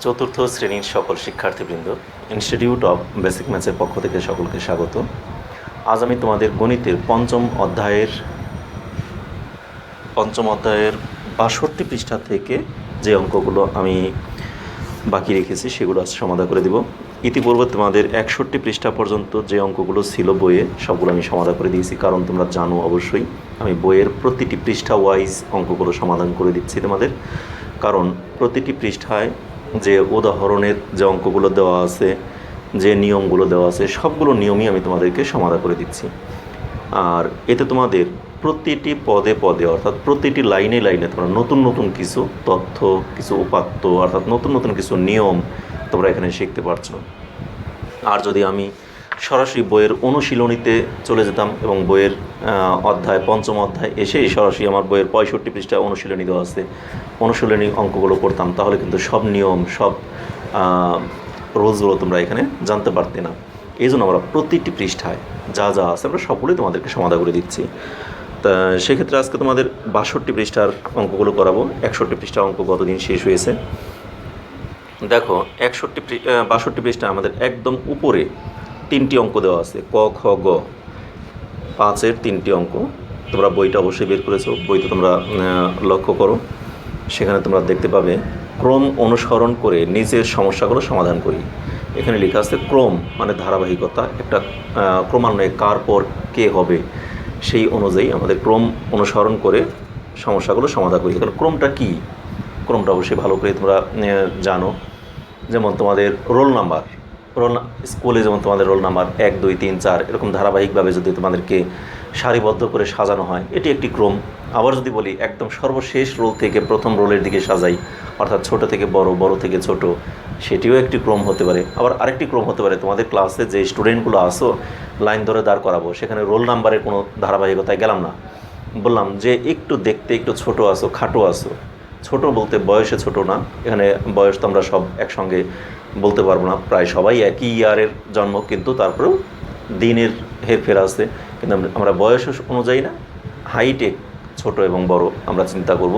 চতুর্থ শ্রেণীর সকল শিক্ষার্থীবৃন্দ, ইনস্টিটিউট অফ বেসিক ম্যাথসের পক্ষ থেকে সকলকে স্বাগত। আজ আমি তোমাদের গণিতের পঞ্চম অধ্যায়ের ৬২ পৃষ্ঠা থেকে যে অঙ্কগুলো আমি বাকি রেখেছি সেগুলো আজ সমাধান করে দেব। ইতিপূর্বে তোমাদের ৬১ পৃষ্ঠা পর্যন্ত যে অঙ্কগুলো ছিল বইয়ে সবগুলো আমি সমাধান করে দিয়েছি, কারণ তোমরা জানো অবশ্যই আমি বইয়ের প্রতিটি পৃষ্ঠা ওয়াইজ অঙ্কগুলো সমাধান করে দিচ্ছি তোমাদের, কারণ প্রতিটি পৃষ্ঠায় যে উদাহরণের যে অঙ্কগুলো দেওয়া আছে, যে নিয়মগুলো দেওয়া আছে, সবগুলো নিয়মই আমি তোমাদেরকে সমাধান করে দিচ্ছি। আর এতে তোমাদের প্রতিটি পদে পদে অর্থাৎ প্রতিটি লাইনে লাইনে তোমরা নতুন নতুন কিছু তথ্য, কিছু উপাত্ত অর্থাৎ নতুন নতুন কিছু নিয়ম তোমরা এখানে শিখতে পারছো। আর যদি আমি সরাসরি বইয়ের অনুশীলনীতে চলে যেতাম এবং বইয়ের পঞ্চম অধ্যায় এসেই সরাসরি আমার বইয়ের ৬৫ পৃষ্ঠা অনুশীলনী দেওয়া আছে, অনুশীলনী অঙ্কগুলো করতাম, তাহলে কিন্তু সব নিয়ম, সব রুলসগুলো তোমরা এখানে জানতে পারতে না। এই জন্য আমরা প্রতিটি পৃষ্ঠায় যা যা আছে আমরা সবগুলোই তোমাদেরকে সমাধান করে দিচ্ছি। তা সেক্ষেত্রে আজকে তোমাদের ৬২ পৃষ্ঠার অঙ্কগুলো করাবো। ৬১ পৃষ্ঠা অঙ্ক গতদিন শেষ হয়েছে। দেখো ৬২ পৃষ্ঠা আমাদের একদম উপরে 3টি অঙ্ক দেওয়া আছে, ক, খ, গ, 5-এর 3টি অঙ্ক। তোমরা বইটা অবশ্যই বের করেছো, বইতে তোমরা লক্ষ্য করো, সেখানে তোমরা দেখতে পাবে ক্রম অনুসরণ করে নিজের সমস্যাগুলো সমাধান করি। এখানে লেখা আছে ক্রম মানে ধারাবাহিকতা, একটা ক্রমান্বয়ে কার পর কে হবে সেই অনুযায়ী আমাদের ক্রম অনুসরণ করে সমস্যাগুলো সমাধান করি। এখানে ক্রমটা কী, ক্রমটা অবশ্যই ভালো করে তোমরা জানো। যেমন তোমাদের রোল নাম্বার, স্কুলে যেমন তোমাদের রোল নাম্বার 1, 2, 3, 4 এরকম ধারাবাহিকভাবে যদি তোমাদেরকে সারিবদ্ধ করে সাজানো হয়, এটি একটি ক্রম। আবার যদি বলি একদম সর্বশেষ রোল থেকে প্রথম রোলের দিকে সাজাই, অর্থাৎ ছোট থেকে বড়, বড় থেকে ছোট, সেটিও একটি ক্রম হতে পারে। আবার আরেকটি ক্রম হতে পারে তোমাদের ক্লাসে যে স্টুডেন্টগুলো আসো লাইন ধরে দাঁড় করাবো, সেখানে রোল নাম্বারের কোনো ধারাবাহিকতায় গেলাম না, বললাম যে একটু দেখতে একটু ছোট আসো, খাটো আসো। ছোট বলতে বয়সে ছোট না, এখানে বয়স তো আমরা সব একসঙ্গে বলতে পারবো না, প্রায় সবাই একই ইয়ারের জন্ম, কিন্তু তারপরেও দিনের হেরফের আছে, কিন্তু আমরা বয়স অনুযায়ী না, হাইটে ছোট এবং বড় আমরা চিন্তা করব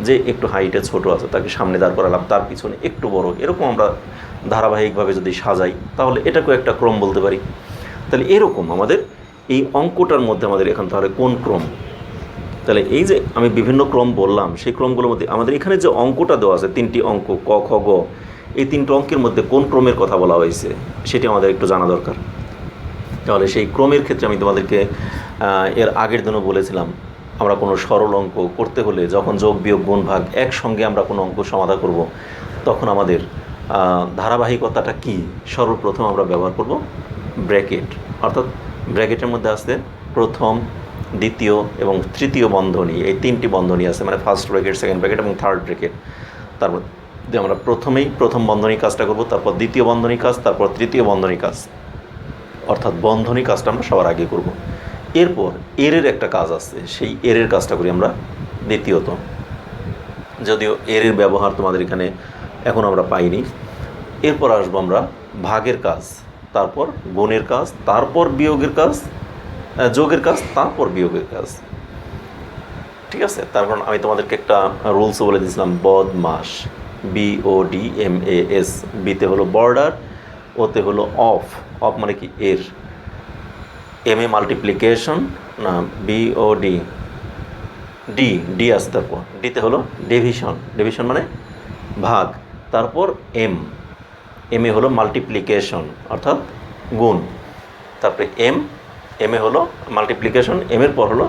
যে একটু হাইটে ছোট আছে তাকে সামনে দাঁড় করালাম, তার পিছনে একটু বড়, এরকম আমরা ধারাবাহিকভাবে যদি সাজাই তাহলে এটাকেও একটা ক্রম বলতে পারি। তাহলে এরকম আমাদের এই অঙ্কটার মধ্যে আমাদের এখন তাহলে কোন ক্রম, তাহলে এই যে আমি বিভিন্ন ক্রম বললাম সেই ক্রমগুলোর মধ্যে আমাদের এখানে যে অঙ্কটা দেওয়া আছে 3টি অঙ্ক ক, খ, গ, এই 3টি অঙ্কের মধ্যে কোন ক্রমের কথা বলা হয়েছে সেটি আমাদের একটু জানা দরকার। তাহলে সেই ক্রমের ক্ষেত্রে আমি তোমাদেরকে এর আগের দিনও বলেছিলাম, আমরা কোনো সরল অঙ্ক করতে হলে যখন যোগ বিয়োগ গুণ ভাগ একসঙ্গে আমরা কোনো অঙ্ক সমাধান করব, তখন আমাদের ধারাবাহিকতাটা কি, সর্বপ্রথম আমরা ব্যবহার করব ব্র্যাকেট। অর্থাৎ ব্র্যাকেটের মধ্যে আসছে প্রথম, দ্বিতীয় এবং তৃতীয় বন্ধনী, এই 3টি বন্ধনী আছে, মানে ফার্স্ট ব্র্যাকেট, সেকেন্ড ব্র্যাকেট এবং থার্ড ব্র্যাকেট। তারপর আমরা প্রথমেই প্রথম বন্ধনী কাজটা করব, তারপর দ্বিতীয় বন্ধনী কাজ, তারপর তৃতীয় বন্ধনী কাজ, অর্থাৎ বন্ধনী কাজটা আমরা সবার আগে করব। এরপর এরের একটা কাজ আছে, সেই এরের কাজটা করি আমরা দ্বিতীয়ত, যদিও এরের ব্যবহার তোমাদের এখানে এখন আমরা পাইনি। এরপর আসবো আমরা ভাগের কাজ, তারপর গুণের কাজ, তারপর বিয়োগের কাজ, যোগের কাজ, তারপর বিয়োগের কাজ। ঠিক আছে, তার কারণ আমি তোমাদেরকে একটা রুলসও বলে দিয়েছিলাম, বদমাস, BODMAS, বিতে হলো বর্ডার, ওতে হলো অফ, অফ মানে কি এর, MA মাল্টিপ্লিকেশন না, BOD, ডি আসে, তারপর ডিতে হলো ডিভিশন, ডিভিশন মানে ভাগ, তারপর এম এ হলো মাল্টিপ্লিকেশন অর্থাৎ গুণ, তারপরে এম এ হলো মাল্টিপ্লিকেশন, এর পর হলো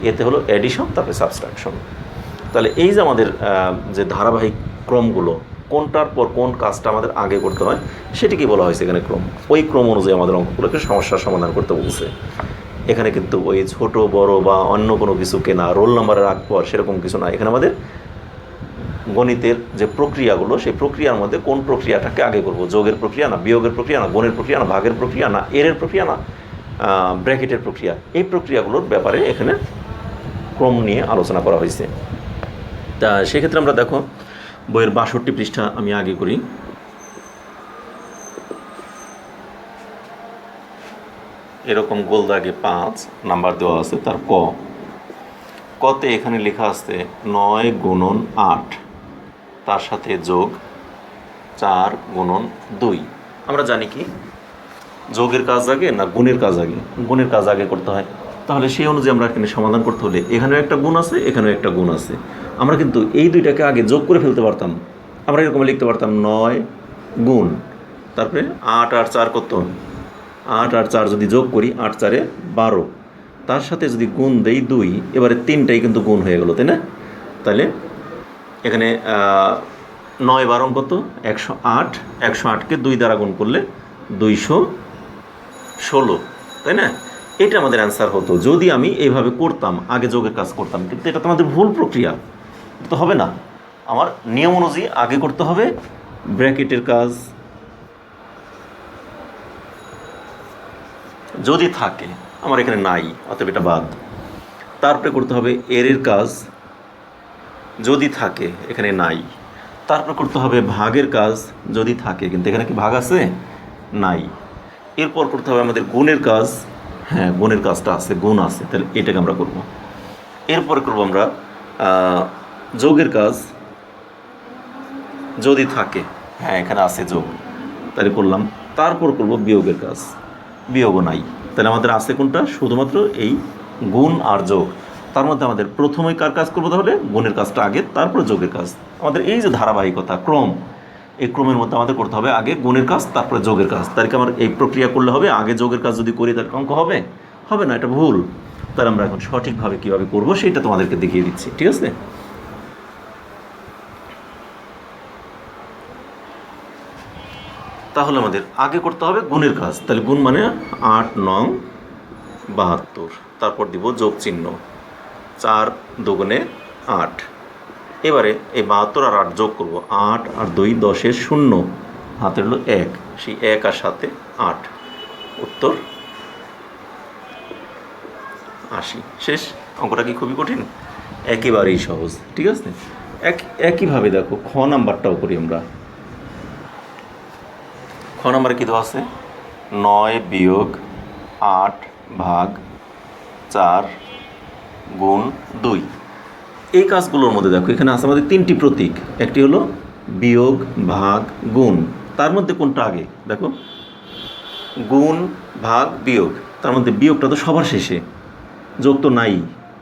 এতে হলো এডিশন, তারপরে সাবস্ট্রাকশন। তাহলে এই যে আমাদের যে ধারাবাহিক ক্রমগুলো, কোনটার পর কোন কাজটা আমাদের আগে করতে হয় সেটিকে বলা হয়েছে এখানে ক্রম। ওই ক্রম অনুযায়ী আমাদের অঙ্কগুলোকে সমস্যার সমাধান করতে বলছে। এখানে কিন্তু ওই ছোট বড় বা অন্য কোনো কিছুকে না, রোল নাম্বারের আগ পর সেরকম কিছু না। এখানে আমাদের গণিতের যে প্রক্রিয়াগুলো, সেই প্রক্রিয়ার মধ্যে কোন প্রক্রিয়াটাকে আগে করব, যোগের প্রক্রিয়া না, বিয়োগের প্রক্রিয়া না, গুণের প্রক্রিয়া না, ভাগের প্রক্রিয়া না, এরের প্রক্রিয়া না, ব্র্যাকেটের প্রক্রিয়া, এই প্রক্রিয়াগুলোর ব্যাপারে এখানে ক্রম নিয়ে আলোচনা করা হয়েছে। তা সেক্ষেত্রে আমরা দেখো বইয়ের ৬২ পৃষ্ঠা আমি আগে করি। এরকম গোল দাগে 5 নাম্বার দেওয়া আছে, তার কতে এখানে লেখা আছে 9 × 8, তার সাথে যোগ 4 গুণন 2। আমরা জানি কি যোগের কাজ আগে না গুণের কাজ আগে? গুণের কাজ আগে করতে হয়। তাহলে সেই অনুযায়ী আমরা এখানে সমাধান করতে হলে এখানেও একটা গুণ আছে, এখানেও একটা গুণ আছে। আমরা কিন্তু এই দুইটাকে আগে যোগ করে ফেলতে পারতাম। আমরা এরকম লিখতে পারতাম 9 গুণ, তারপরে 8 আর 4 কত? 8 আর 4 যদি যোগ করি 8 4 12, তার সাথে যদি গুণ দেই 2, এবারে 3টাই কিন্তু গুণ হয়ে গেল, তাই না? তাহলে এখানে 9 12 কত? 108। 108কে 2 দ্বারা গুণ করলে 216, তাই না? এটা আমাদের অ্যান্সার হতো যদি আমি এইভাবে করতাম, আগে যোগের কাজ করতাম। কিন্তু এটা তো আমাদের ভুল প্রক্রিয়া, তো হবে না। আমার নিয়ম অনুযায়ী আগে করতে হবে ব্র্যাকেটের কাজ, যদি থাকে, আমার এখানে নাই, অতএব এটা বাদ। তারপরে করতে হবে এর কাজ, যদি থাকে, এখানে নাই। তারপর করতে হবে ভাগের কাজ, যদি থাকে, কিন্তু এখানে কি ভাগ আছে? নাই। এরপর করতে হবে আমাদের গুণের কাজ, হ্যাঁ গুণের কাজটা আছে, গুণ আছে, তাহলে এটাকে আমরা করব। এরপরে করব আমরা যোগের কাজ, যদি থাকে, হ্যাঁ এখানে আছে যোগ, তাহলে করলাম। তারপর করব বিয়োগের কাজ, বিয়োগও নাই, তাহলে আমাদের আছে কোনটা? শুধুমাত্র এই গুণ আর যোগ। তার মধ্যে আমাদের প্রথমেই কার কাজ করবো? তাহলে গুণের কাজটা আগে, তারপরে যোগের কাজ। আমাদের এই যে ধারাবাহিকতা, ক্রম, এই ক্রমের মধ্যে আমাদের করতে হবে আগে গুণের কাজ, তারপরে যোগের কাজ। তাহলে কি আমার এই প্রক্রিয়া করলে হবে? আগে যোগের কাজ যদি করি তাহলে অঙ্ক হবে? হবে না, এটা ভুল। তাহলে আমরা এখন সঠিকভাবে কীভাবে করবো সেটা তোমাদেরকে দেখিয়ে দিচ্ছি, ঠিক আছে? তাহলে আমাদের আগে করতে হবে গুণের কাজ। তাহলে গুণ মানে 8 9 72, তারপর দিব যোগ চিহ্ন, 4 2 8। এবারে এই 72 আর 8 যোগ করব, 8 আর 2 10 0, হাতে হলো 1, সেই 1 আর 7 8, উত্তর 80। শেষ। অঙ্কটা কি খুবই কঠিন? একেবারেই সহজ, ঠিক আছে? একইভাবে দেখো খ নাম্বারটাও করি আমরা। খ নাম্বারে কী দেওয়া আছে? 9 বিয়োগ 8 ভাগ 4 গুণ 2। এই কাজগুলোর মধ্যে দেখো এখানে আছে আমাদের 3টি প্রতীক, একটি হলো বিয়োগ, ভাগ, গুণ। তার মধ্যে কোনটা আগে? দেখো গুণ, ভাগ, বিয়োগ। তার মধ্যে বিয়োগটা তো সবার শেষে, যোগ তো নাই।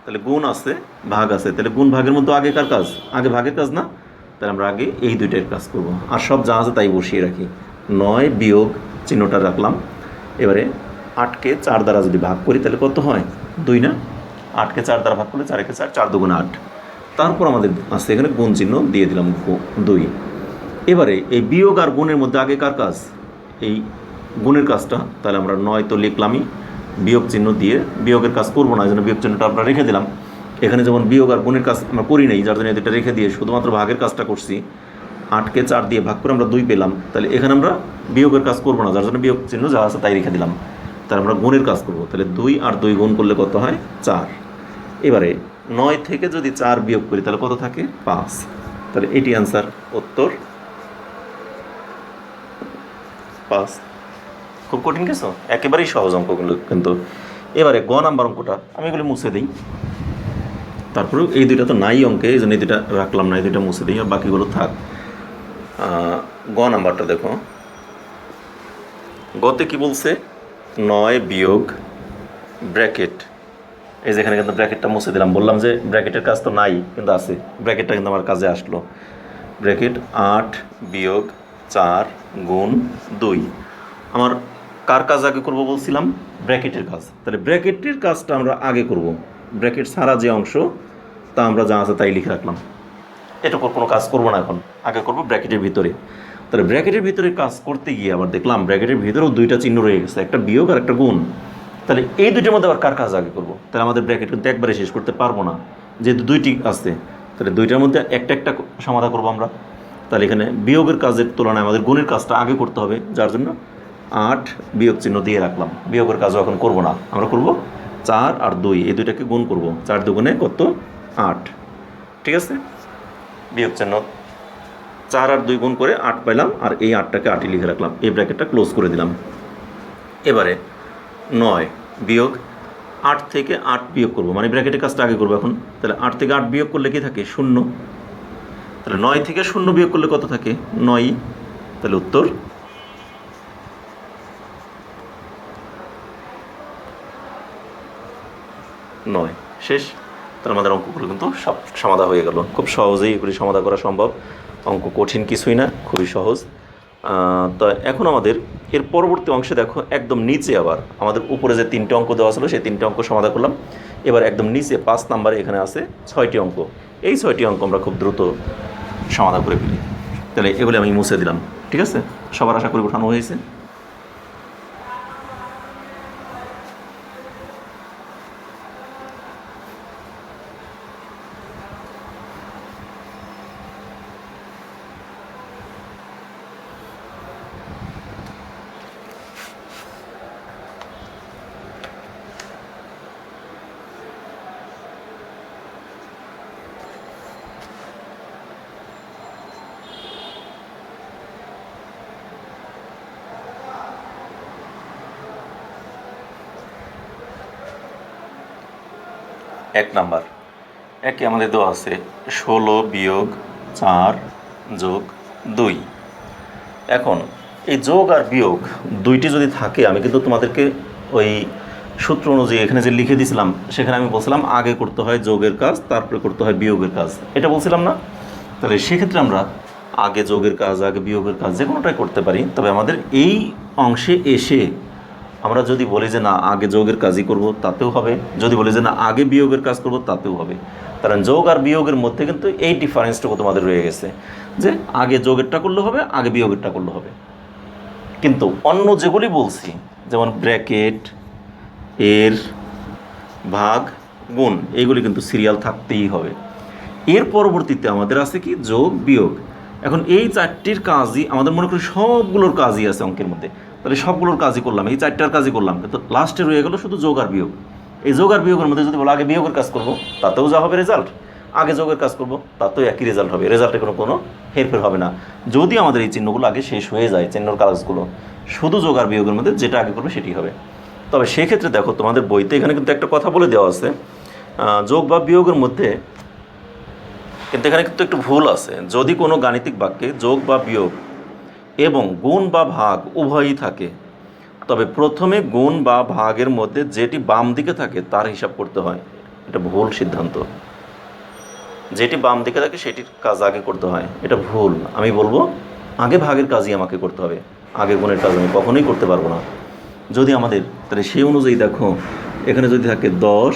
তাহলে গুণ আছে, ভাগ আছে, তাহলে গুণ ভাগের মধ্যে আগে কার কাজ? আগে ভাগের কাজ না? তাহলে আমরা আগে এই দুইটার কাজ করব, আর সব যা আছে তাই বসিয়ে রাখি। 9 বিয়োগ চিহ্নটা রাখলাম। এবারে 8কে 4 দ্বারা যদি ভাগ করি তাহলে কত হয়? 2 না? 8কে 4 দ্বারা ভাগ করলে 4 একে 4, 4 2 8। তারপর আমাদের আসছে এখানে গুণ চিহ্ন দিয়ে দিলাম 2। এবারে এই বিয়োগ আর গুণের মধ্যে আগে কার কাজ? এই গুণের কাজটা। তাহলে আমরা 9 তো লিখলামই, বিয়োগ চিহ্ন দিয়ে বিয়োগের কাজ করবো না, এই জন্য বিয়োগ চিহ্নটা আমরা রেখে দিলাম। এখানে যেমন বিয়োগ আর গুণের কাজ আমরা করি নাই, যার জন্য এটা রেখে দিয়ে শুধুমাত্র ভাগের কাজটা করছি। 8কে 4 দিয়ে ভাগ করে আমরা 2 পেলাম, তাহলে এখানে আমরা বিয়োগের কাজ করবো না, যার জন্য বিয়োগ চিহ্ন যা আছে তাই রেখে দিলাম। তাহলে আমরা গুণের কাজ করবো, তাহলে 2 আর 2 গুণ করলে কত হয়? 4। এবারে 9 থেকে যদি 4 বিয়োগ করি তাহলে কত থাকে? 5। তাহলে এটি অ্যান্সার, উত্তর 5। খুব কঠিন কিছু? একেবারেই সহজ অঙ্কগুলো কিন্তু। এবারে গ নাম্বার অঙ্কটা আমি এগুলো মুছে দিই, তারপরেও এই দুইটা তো নাই অঙ্কে, এই জন্য এই দুইটা রাখলাম না, এই দুইটা মুছে দিই, আর বাকিগুলো থাক। গ নাম্বারটা দেখো, গতে কি বলছে? 9 বিয়োগ ব্র্যাকেট, এই যেখানে কিন্তু ব্র্যাকেটটা মুছে দিলাম, বললাম যে ব্র্যাকেটের কাজ তো নাই কিন্তু আছে, ব্র্যাকেটটা কিন্তু আমার কাজে আসলো। ব্র্যাকেট 8 বিয়োগ 4 গুণ 2। আমার কার কাজ আগে করব বলছিলাম? ব্র্যাকেটের কাজ। তাহলে ব্র্যাকেটের কাজটা আমরা আগে করব, ব্র্যাকেট ছাড়া যে অংশ তা আমরা যা আছে তাই লিখে রাখলাম। এটার কোনো কাজ করব না, এখন আগে করব ব্র্যাকেটের ভিতরে। তাহলে ব্র্যাকেটের ভিতরে কাজ করতে গিয়ে আবার দেখলাম ব্র্যাকেটের ভিতরেও 2টা চিহ্ন রয়ে গেছে, একটা বিয়োগ আর একটা গুণ। তাহলে এই দুইটার মধ্যে আবার কার কাজ আগে করব? তাহলে আমাদের ব্র্যাকেট কিন্তু একবারে শেষ করতে পারবো না, যেহেতু 2টি আছে। তাহলে 2টার মধ্যে একটা একটা সমাধান করবো আমরা। তাহলে এখানে বিয়োগের কাজের তুলনায় আমাদের গুণের কাজটা আগে করতে হবে, যার জন্য 8 বিয়োগ চিহ্ন দিয়ে রাখলাম। বিয়োগের কাজও এখন করব না, আমরা করব 4 আর 2, এই দুইটাকে গুণ করব। 4 2 কত? 8, ঠিক আছে? বিয়োগ চিহ্ন 4 আর 2 গুণ করে 8 পেলাম, আর এই 8টাকে 8ই লিখে রাখলাম, এই ব্র্যাকেটটা ক্লোজ করে দিলাম। এবারে 9 বিয়োগ 8 থেকে 8 বিয়োগ করব, মানে ব্র্যাকেটের কাজটা আগে করবো এখন। তাহলে 8 থেকে 8 বিয়োগ করলে কি থাকে? 0। তাহলে 9 থেকে 0 বিয়োগ করলে কত থাকে? 9। তাহলে উত্তর 9। শেষ। তার আমাদের অঙ্কগুলো কিন্তু সব সমাধা হয়ে গেল। খুব সহজেই এগুলি সমাধা করা সম্ভব। অঙ্ক কঠিন কিছুই না, খুবই সহজ। তো এখন আমাদের এর পরবর্তী অংশে দেখো একদম নিচে আবার আমাদের উপরে যে 3টে অঙ্ক দেওয়া ছিল সেই 3টে অঙ্ক সমাধা করলাম। এবার একদম নিচে 5 নাম্বারে এখানে আছে 6টি অঙ্ক। এই 6টি অঙ্ক আমরা খুব দ্রুত সমাধা করে ফেলি। তাহলে এগুলি আমি মুছে দিলাম। ঠিক আছে, সবার আশা করি উঠানো হয়েছে। এক নাম্বার একে আমাদের দেওয়া আছে 16 বিয়োগ 4 যোগ 2। এখন এই যোগ আর বিয়োগ দুইটি যদি থাকে, আমি কিন্তু তোমাদেরকে ওই সূত্র অনুযায়ী এখানে যে লিখে দিয়েছিলাম সেখানে আমি বলছিলাম আগে করতে হয় যোগের কাজ, তারপরে করতে হয় বিয়োগের কাজ, এটা বলছিলাম না? তাহলে সেক্ষেত্রে আমরা আগে যোগের কাজ আগে বিয়োগের কাজ যে কোনোটাই করতে পারি। তবে আমাদের এই অংশে এসে আমরা যদি বলি যে না আগে যোগের কাজই করব তাতেও হবে, যদি বলি যে না আগে বিয়োগের কাজ করব তাতেও হবে। কারণ যোগ আর বিয়োগের মধ্যে কিন্তু এই ডিফারেন্সটুকু তোমাদের রয়ে গেছে যে আগে যোগেরটা করলে হবে আগে বিয়োগেরটা করলে হবে। কিন্তু অন্য যেগুলি বলছি যেমন ব্র্যাকেট, এর, ভাগ, গুণ, এইগুলি কিন্তু সিরিয়াল থাকতেই হবে। এর পরবর্তীতে আমাদের আছে কি যোগ বিয়োগ। এখন এই 4টির কাজই আমাদের মনে করি সবগুলোর কাজই আছে অঙ্কের মধ্যে, তাহলে সবগুলোর কাজই করলাম, এই 4টার কাজই করলাম, কিন্তু লাস্টে রয়ে গেল শুধু যোগ আর বিয়োগ। এই যোগ আর বিয়োগের মধ্যে যদি বলো আগে বিয়োগের কাজ করব তাতেও যা হবে রেজাল্ট, আগে যোগের কাজ করব তাতেও একই রেজাল্ট হবে, রেজাল্টে কোনো হেরফের হবে না। যদি আমাদের এই চিহ্নগুলো আগে শেষ হয়ে যায়, চিহ্নর কাজগুলো শুধু যোগ আর বিয়োগের মধ্যে যেটা আগে করবে সেটি হবে। তবে সেক্ষেত্রে দেখো তোমাদের বইতে এখানে কিন্তু একটা কথা বলে দেওয়া আছে যোগ বা বিয়োগের মধ্যে, কিন্তু এখানে কিন্তু একটু ভুল আছে। যদি কোনো গাণিতিক বাক্যে যোগ বা বিয়োগ এবং গুণ বা ভাগ উভয়ই থাকে, তবে প্রথমে গুণ বা ভাগের মধ্যে যেটি বাম দিকে থাকে তার হিসাব করতে হয়। এটা ভুল সিদ্ধান্ত। যেটি বাম দিকে থাকে সেটির কাজ আগে করতে হয়, এটা ভুল। আমি বলবো আগে ভাগের কাজই আমাকে করতে হবে, আগে গুণের কাজ আমি কখনোই করতে পারবো না। যদি আমাদের তাহলে সেই অনুযায়ী দেখো এখানে যদি থাকে 10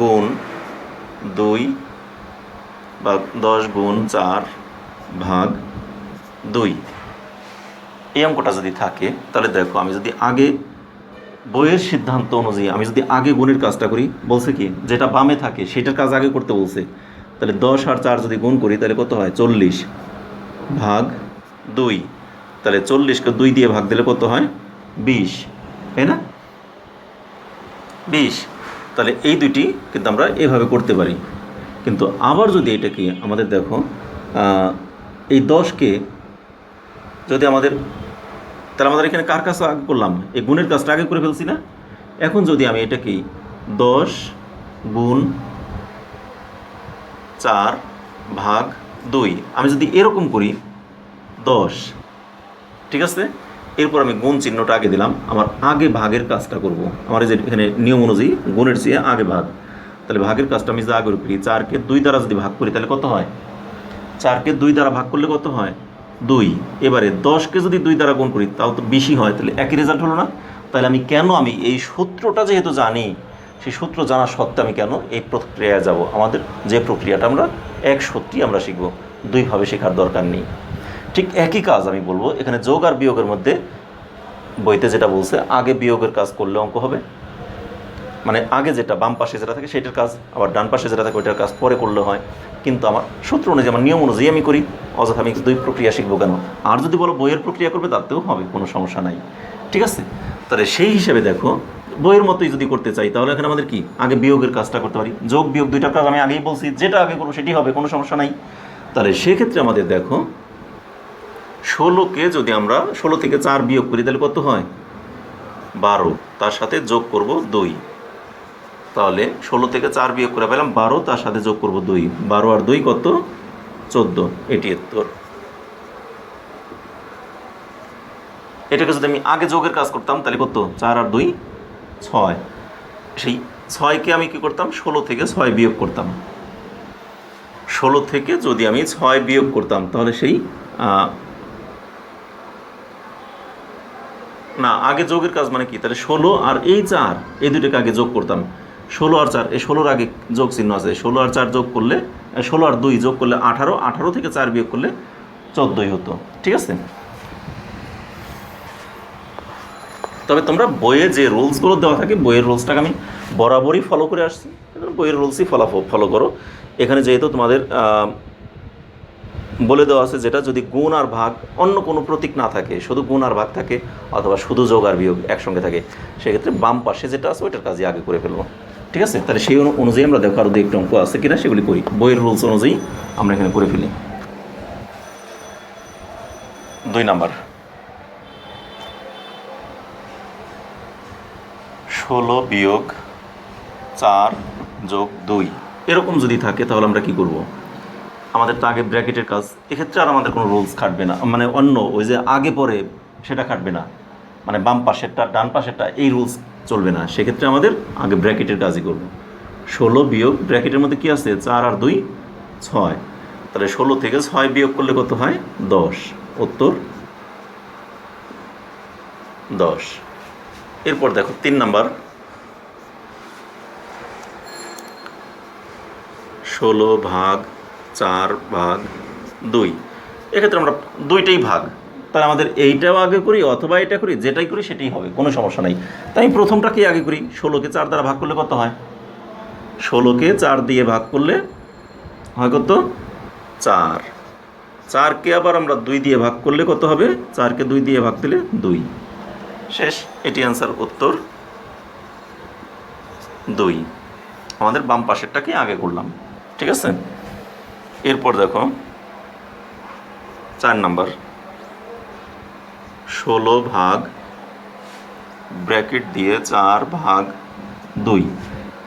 গুণ 2 বা 10 গুণ 4 ভাগ 2, এই অঙ্কটা যদি থাকে তাহলে দেখো আমি যদি আগে বইয়ের সিদ্ধান্ত অনুযায়ী আমি যদি আগে গুণের কাজটা করি, বলছে কি যেটা বামে থাকে সেটার কাজ আগে করতে বলছে, তাহলে 10 আর 4 যদি গুণ করি তাহলে কত হয় 40 ভাগ 2, তাহলে 40কে 2 দিয়ে ভাগ দিলে কত হয় 20, তাই না? 20। তাহলে এই দুইটি কিন্তু আমরা এভাবে করতে পারি। কিন্তু আবার যদি এটা কি আমাদের দেখো এই 10কে যদি আমাদের, তাহলে আমাদের এখানে কার কাজ আগে করলাম, এই গুণের কাজটা আগে করে ফেলছি না? এখন যদি আমি এটা কি 10 গুণ 4 ভাগ 2 আমি যদি এরকম করি 10, ঠিক আছে, এরপর আমি গুণ চিহ্নটা আগে দিলাম, আমার আগে ভাগের কাজটা করব। আমার যে এখানে নিয়ম অনুযায়ী গুণের চেয়ে আগে ভাগ, তাহলে ভাগের কাজটা আমি যা আগে করি 4কে 2 দ্বারা যদি ভাগ করি তাহলে কত হয়, 4কে 2 দ্বারা ভাগ করলে কত হয় 2। এবারে 10কে যদি 2 দ্বারা গুণ করি তাও তো বেশি হয়, তাহলে একই রেজাল্ট হলো না? তাহলে আমি কেন আমি এই সূত্রটা যেহেতু জানি, সেই সূত্র জানা সত্ত্বে আমি কেন এই প্রক্রিয়ায় যাব? আমাদের যে প্রক্রিয়াটা আমরা এক সূত্রেই আমরা শিখব, দুইভাবে শেখার দরকার নেই। ঠিক একই কাজ আমি বলবো এখানে যোগ আর বিয়োগের মধ্যে বইতে যেটা বলছে আগে বিয়োগের কাজ করলে অঙ্ক হবে, মানে আগে যেটা বাম পাশে যেটা থাকে সেটার কাজ, আবার ডান পাশে যেটা থাকে ওইটার কাজ পরে করলে হয়। কিন্তু আমার সূত্র অনুযায়ী আমার নিয়ম অনুযায়ী আমি করি, অযথা আমি দুই প্রক্রিয়া শিখবো কেন? আর যদি বলো বইয়ের প্রক্রিয়া করবে তাতেও হবে, কোনো সমস্যা নাই, ঠিক আছে? তাহলে সেই হিসেবে দেখো বইয়ের মতোই যদি করতে চাই তাহলে এখানে আমাদের কি আগে বিয়োগের কাজটা করতে পারি, যোগ বিয়োগ দুইটার কাজ আমি আগেই বলছি, যেটা আগে করবো সেটি হবে, কোনো সমস্যা নাই। তাহলে সেক্ষেত্রে আমাদের দেখো 16কে যদি আমরা 16 থেকে 4 বিয়োগ করি তাহলে কত হয় 12, তার সাথে যোগ করব 2, তাহলে 16 থেকে 4 বিয়োগ করে পেলাম 12, তার সাথে যোগ করব 2, 12 আর 2 কত, 14, এটি উত্তর। এটাকে যদি আমি আগে যোগের কাজ করতাম তাহলে কত, 4 আর 2 6, সেই 6কে আমি কি করতাম, 16 থেকে 6 বিয়োগ করতাম। 16 থেকে যদি আমি 6 বিয়োগ করতাম তাহলে সেই না, আগে যোগের কাজ মানে কি, তাহলে 16 আর এই 4, এই দুটোকে আগে যোগ করতাম। 16 আর 4, এই 16-র আগে যোগ চিহ্ন আছে, 16 আর 4 যোগ করলে, 16 আর 2 যোগ করলে 18, 18 থেকে 4 বিয়োগ করলে 14 হতো। ঠিক আছে, তবে তোমরা বইয়ে যে রুলসগুলো দেওয়া থাকে, বইয়ের রুলসটাকে আমি বরাবরই ফলো করে আসছি, বইয়ের রুলসই ফলো করো। এখানে যেহেতু তোমাদের বলে দেওয়া আছে, যেটা যদি গুণ আর ভাগ অন্য কোনো প্রতীক না থাকে, শুধু গুণ আর ভাগ থাকে অথবা শুধু যোগ আর বিয়োগ একসঙ্গে থাকে, সেক্ষেত্রে বাম পাশে যেটা আছে ওইটার কাজই আগে করে ফেলবো। ঠিক আছে, তাহলে সেই অনুযায়ী আমরা দেখো আরও দু একটি অঙ্ক আছে কিনা সেগুলি করি, বইয়ের রুলস অনুযায়ী আমরা এখানে করে ফেলি। 2 নাম্বার, 16 বিয়োগ 4 যোগ 2 এরকম যদি থাকে তাহলে আমরা কি করব, আমাদের তো আগে ব্র্যাকেটের কাজ, এক্ষেত্রে আর আমাদের কোনো রুলস খাটবে না, মানে অন্য ওই যে আগে পরে সেটা খাটবে না, মানে বাম পাশেরটা ডান পাশেরটা এই রুলস চলবে না, সেক্ষেত্রে আমাদের আগে ব্র্যাকেটের কাজই করব। 16 বিয়োগ ব্র্যাকেটের মধ্যে কি আছে, 4 আর 2 6, তাহলে 16 থেকে 6 বিয়োগ করলে কত হয়, 10, উত্তর 10। এরপর দেখো 3 নাম্বার, 16 ভাগ 4 ভাগ 2, এক্ষেত্রে আমরা দুইটাই ভাগ, তাহলে আমাদের এইটাও আগে করি অথবা এটা করি, যেটাই করি সেটাই হবে, কোনো সমস্যা নাই। তাই আমি প্রথমটাকেই আগে করি, 16কে 4 দ্বারা ভাগ করলে কত হয়, 16কে 4 দিয়ে ভাগ করলে হয় কত, 4, 4কে আবার আমরা 2 দিয়ে ভাগ করলে কত হবে, 4কে 2 দিয়ে ভাগ দিলে 2, শেষ, এটি অ্যান্সার, উত্তর 2। আমাদের বাম পাশেরটাকে আগে করলাম। ঠিক আছে, এরপর দেখো 4 নাম্বার, 16 ভাগ ব্র্যাকেট দিয়ে 4 ভাগ 2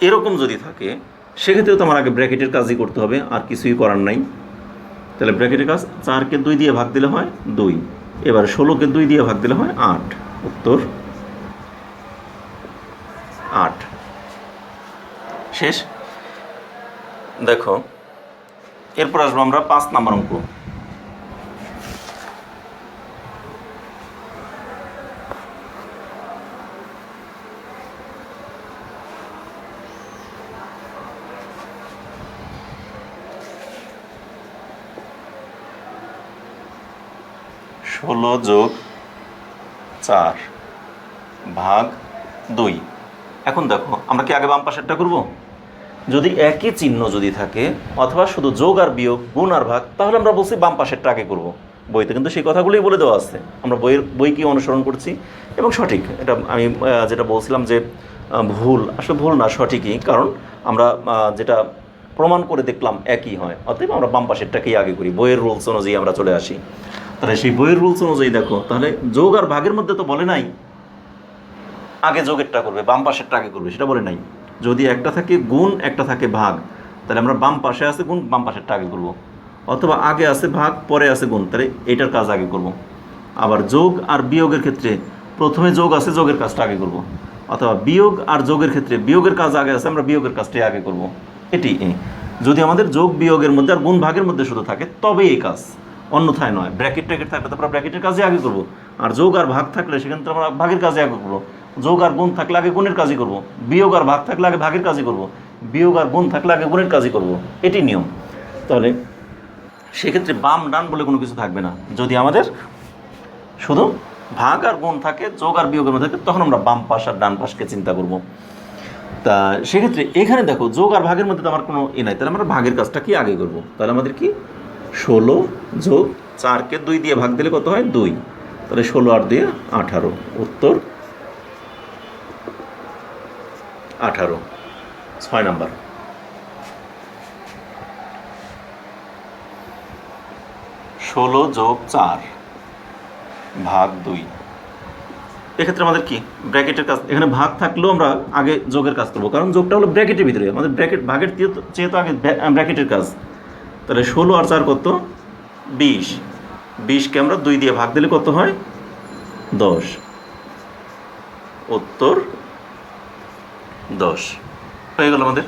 এরকম যদি থাকে, সেক্ষেত্রেও তো আমার আগে ব্র্যাকেটের কাজই করতে হবে, আর কিছুই করার নাই। তাহলে ব্র্যাকেটের কাজ, 4কে 2 দিয়ে ভাগ দিলে হয় 2, এবার 16কে 2 দিয়ে ভাগ দিলে হয় 8, উত্তর 8, শেষ। দেখো এরপর আসবো আমরা 5 নাম্বার অঙ্ক, ষোলো যোগ 4 ভাগ 2। এখন দেখো আমরা কি আগে বাম পাশেরটা করব, যদি একই চিহ্ন যদি থাকে অথবা শুধু যোগ আর বিয়োগ, গুণ আর ভাগ, তাহলে আমরা বলছি বাম পাশেরটা আগে করব। বইতে কিন্তু সেই কথাগুলোই বলে দেওয়া আছে, আমরা বইকে অনুসরণ করছি এবং সঠিক। এটা আমি যেটা বলছিলাম যে ভুল, আসলে ভুল না, সঠিকই, কারণ আমরা যেটা প্রমাণ করে দেখলাম একই হয়, অতএব আমরা বাম পাশেরটাকেই আগে করি, বইয়ের রুলস অনুযায়ী আমরা চলে আসি। তাহলে সেই বইয়ের রুলস অনুযায়ী দেখো, তাহলে যোগ আর ভাগের মধ্যে তো বলে নাই আগে যোগেরটা করবে, বাম পাশেরটা আগে করবে, সেটা বলে নাই। যদি একটা থাকে গুণ, একটা থাকে ভাগ, তাহলে আমরা বাম পাশে আছে গুণ, বাম পাশেরটা আগে করব, অথবা আগে আছে ভাগ পরে আছে গুণ, তাহলে এইটার কাজ আগে করব। আবার যোগ আর বিয়োগের ক্ষেত্রে প্রথমে যোগ আছে, যোগের কাজটা আগে করব, অথবা বিয়োগ আর যোগের ক্ষেত্রে বিয়োগের কাজ আগে আছে, আমরা বিয়োগের কাজটাই আগে করব। এটি যদি আমাদের যোগ বিয়োগের মধ্যে আর গুণ ভাগের মধ্যে শুধু থাকে তবে এই কাজ, অন্যথায় নয়। ব্র্যাকেট ট্র্যাকেট থাকলে তো আমরা ব্র্যাকেটের কাজে আগে করব, আর যোগ আর ভাগ থাকলে সেখানে তো আমরা ভাগের কাজে আগে করব। যোগ আর গুণ থাকলে আগে গুণের কাজই করব, বিয়োগ আর ভাগ থাকলে আগে ভাগের কাজই করব, বিয়োগ আর গুণ থাকলে আগে গুণের কাজই করব, এটি নিয়ম। তাহলে সেক্ষেত্রে বাম ডান বলে কোনো কিছু থাকবে না, যদি আমাদের শুধু ভাগ আর গুণ থাকে, যোগ আর বিয়োগের মধ্যে থাকে, তখন আমরা বাম পাশ আর ডান পাশকে চিন্তা করব। তা সেক্ষেত্রে এখানে দেখো যোগ আর ভাগের মধ্যে তো আমার কোনো নাই, তাহলে আমরা ভাগের কাজটা কি আগে করব। তাহলে আমাদের কি 16 যোগ 4কে 2 দিয়ে ভাগ দিলে কত হয় 2, তাহলে 16 আর 2 18, উত্তর 18। 6 নাম্বার, 16 যোগ 4 ভাগ 2, এক্ষেত্রে আমাদের কি ব্র্যাকেটের কাজ, এখানে ভাগ থাকলেও আমরা আগে যোগের কাজ করবো, কারণ যোগটা হলো ব্র্যাকেটের ভিতরে, আমাদের ব্র্যাকেট ভাগের চেয়ে তো আগে ব্র্যাকেটের কাজ। তাহলে 16 আর 4 কত? 20। 20কে আমরা 2 দিয়ে ভাগ দিলে কত হয়? 10। উত্তর 10 হয়ে গেল আমাদের।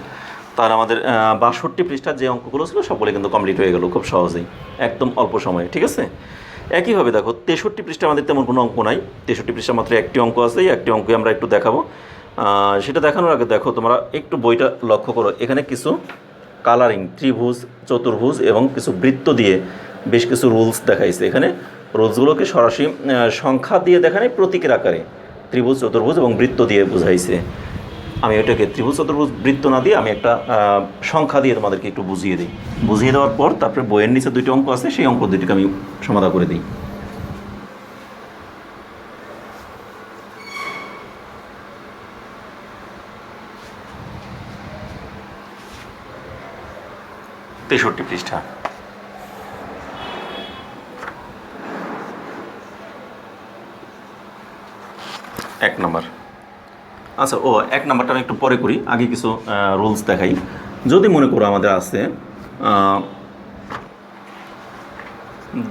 তার আমাদের 62 পৃষ্ঠার যে অঙ্কগুলো ছিল সবগুলো কিন্তু কমপ্লিট হয়ে গেল খুব সহজেই, একদম অল্প সময়ে। ঠিক আছে, একইভাবে দেখো 63 পৃষ্ঠা আমাদের তেমন কোনো অঙ্ক নাই। 63 পৃষ্ঠা মাত্র একটি অঙ্ক আছে, এই একটি অঙ্কই আমরা একটু দেখাবো। সেটা দেখানোর আগে দেখো তোমরা একটু বইটা লক্ষ্য করো, এখানে কিছু কালারিং ত্রিভুজ, চতুর্ভুজ এবং কিছু বৃত্ত দিয়ে বেশ কিছু রুলস দেখাইছে। এখানে রুলসগুলোকে সরাসরি সংখ্যা দিয়ে দেখা নেই, প্রতীকের আকারে ত্রিভুজ, চতুর্ভুজ এবং বৃত্ত দিয়ে বুঝাইছে। আমি ওইটাকে ত্রিভুজ, চতুর্ভুজ, বৃত্ত না দিয়ে আমি একটা সংখ্যা দিয়ে তোমাদেরকে একটু বুঝিয়ে দিই। বুঝিয়ে দেওয়ার পর তারপরে বইয়ের নিচে 2টি অঙ্ক আছে, সেই অঙ্ক 2টিকে আমি সমাধান করে দিই। তেষট্টি পৃষ্ঠা। এক নম্বর। আচ্ছা, এক নাম্বারটা আমি একটু পরে করি, আগে কিছু রুলস দেখাই। যদি মনে করো আমাদের আছে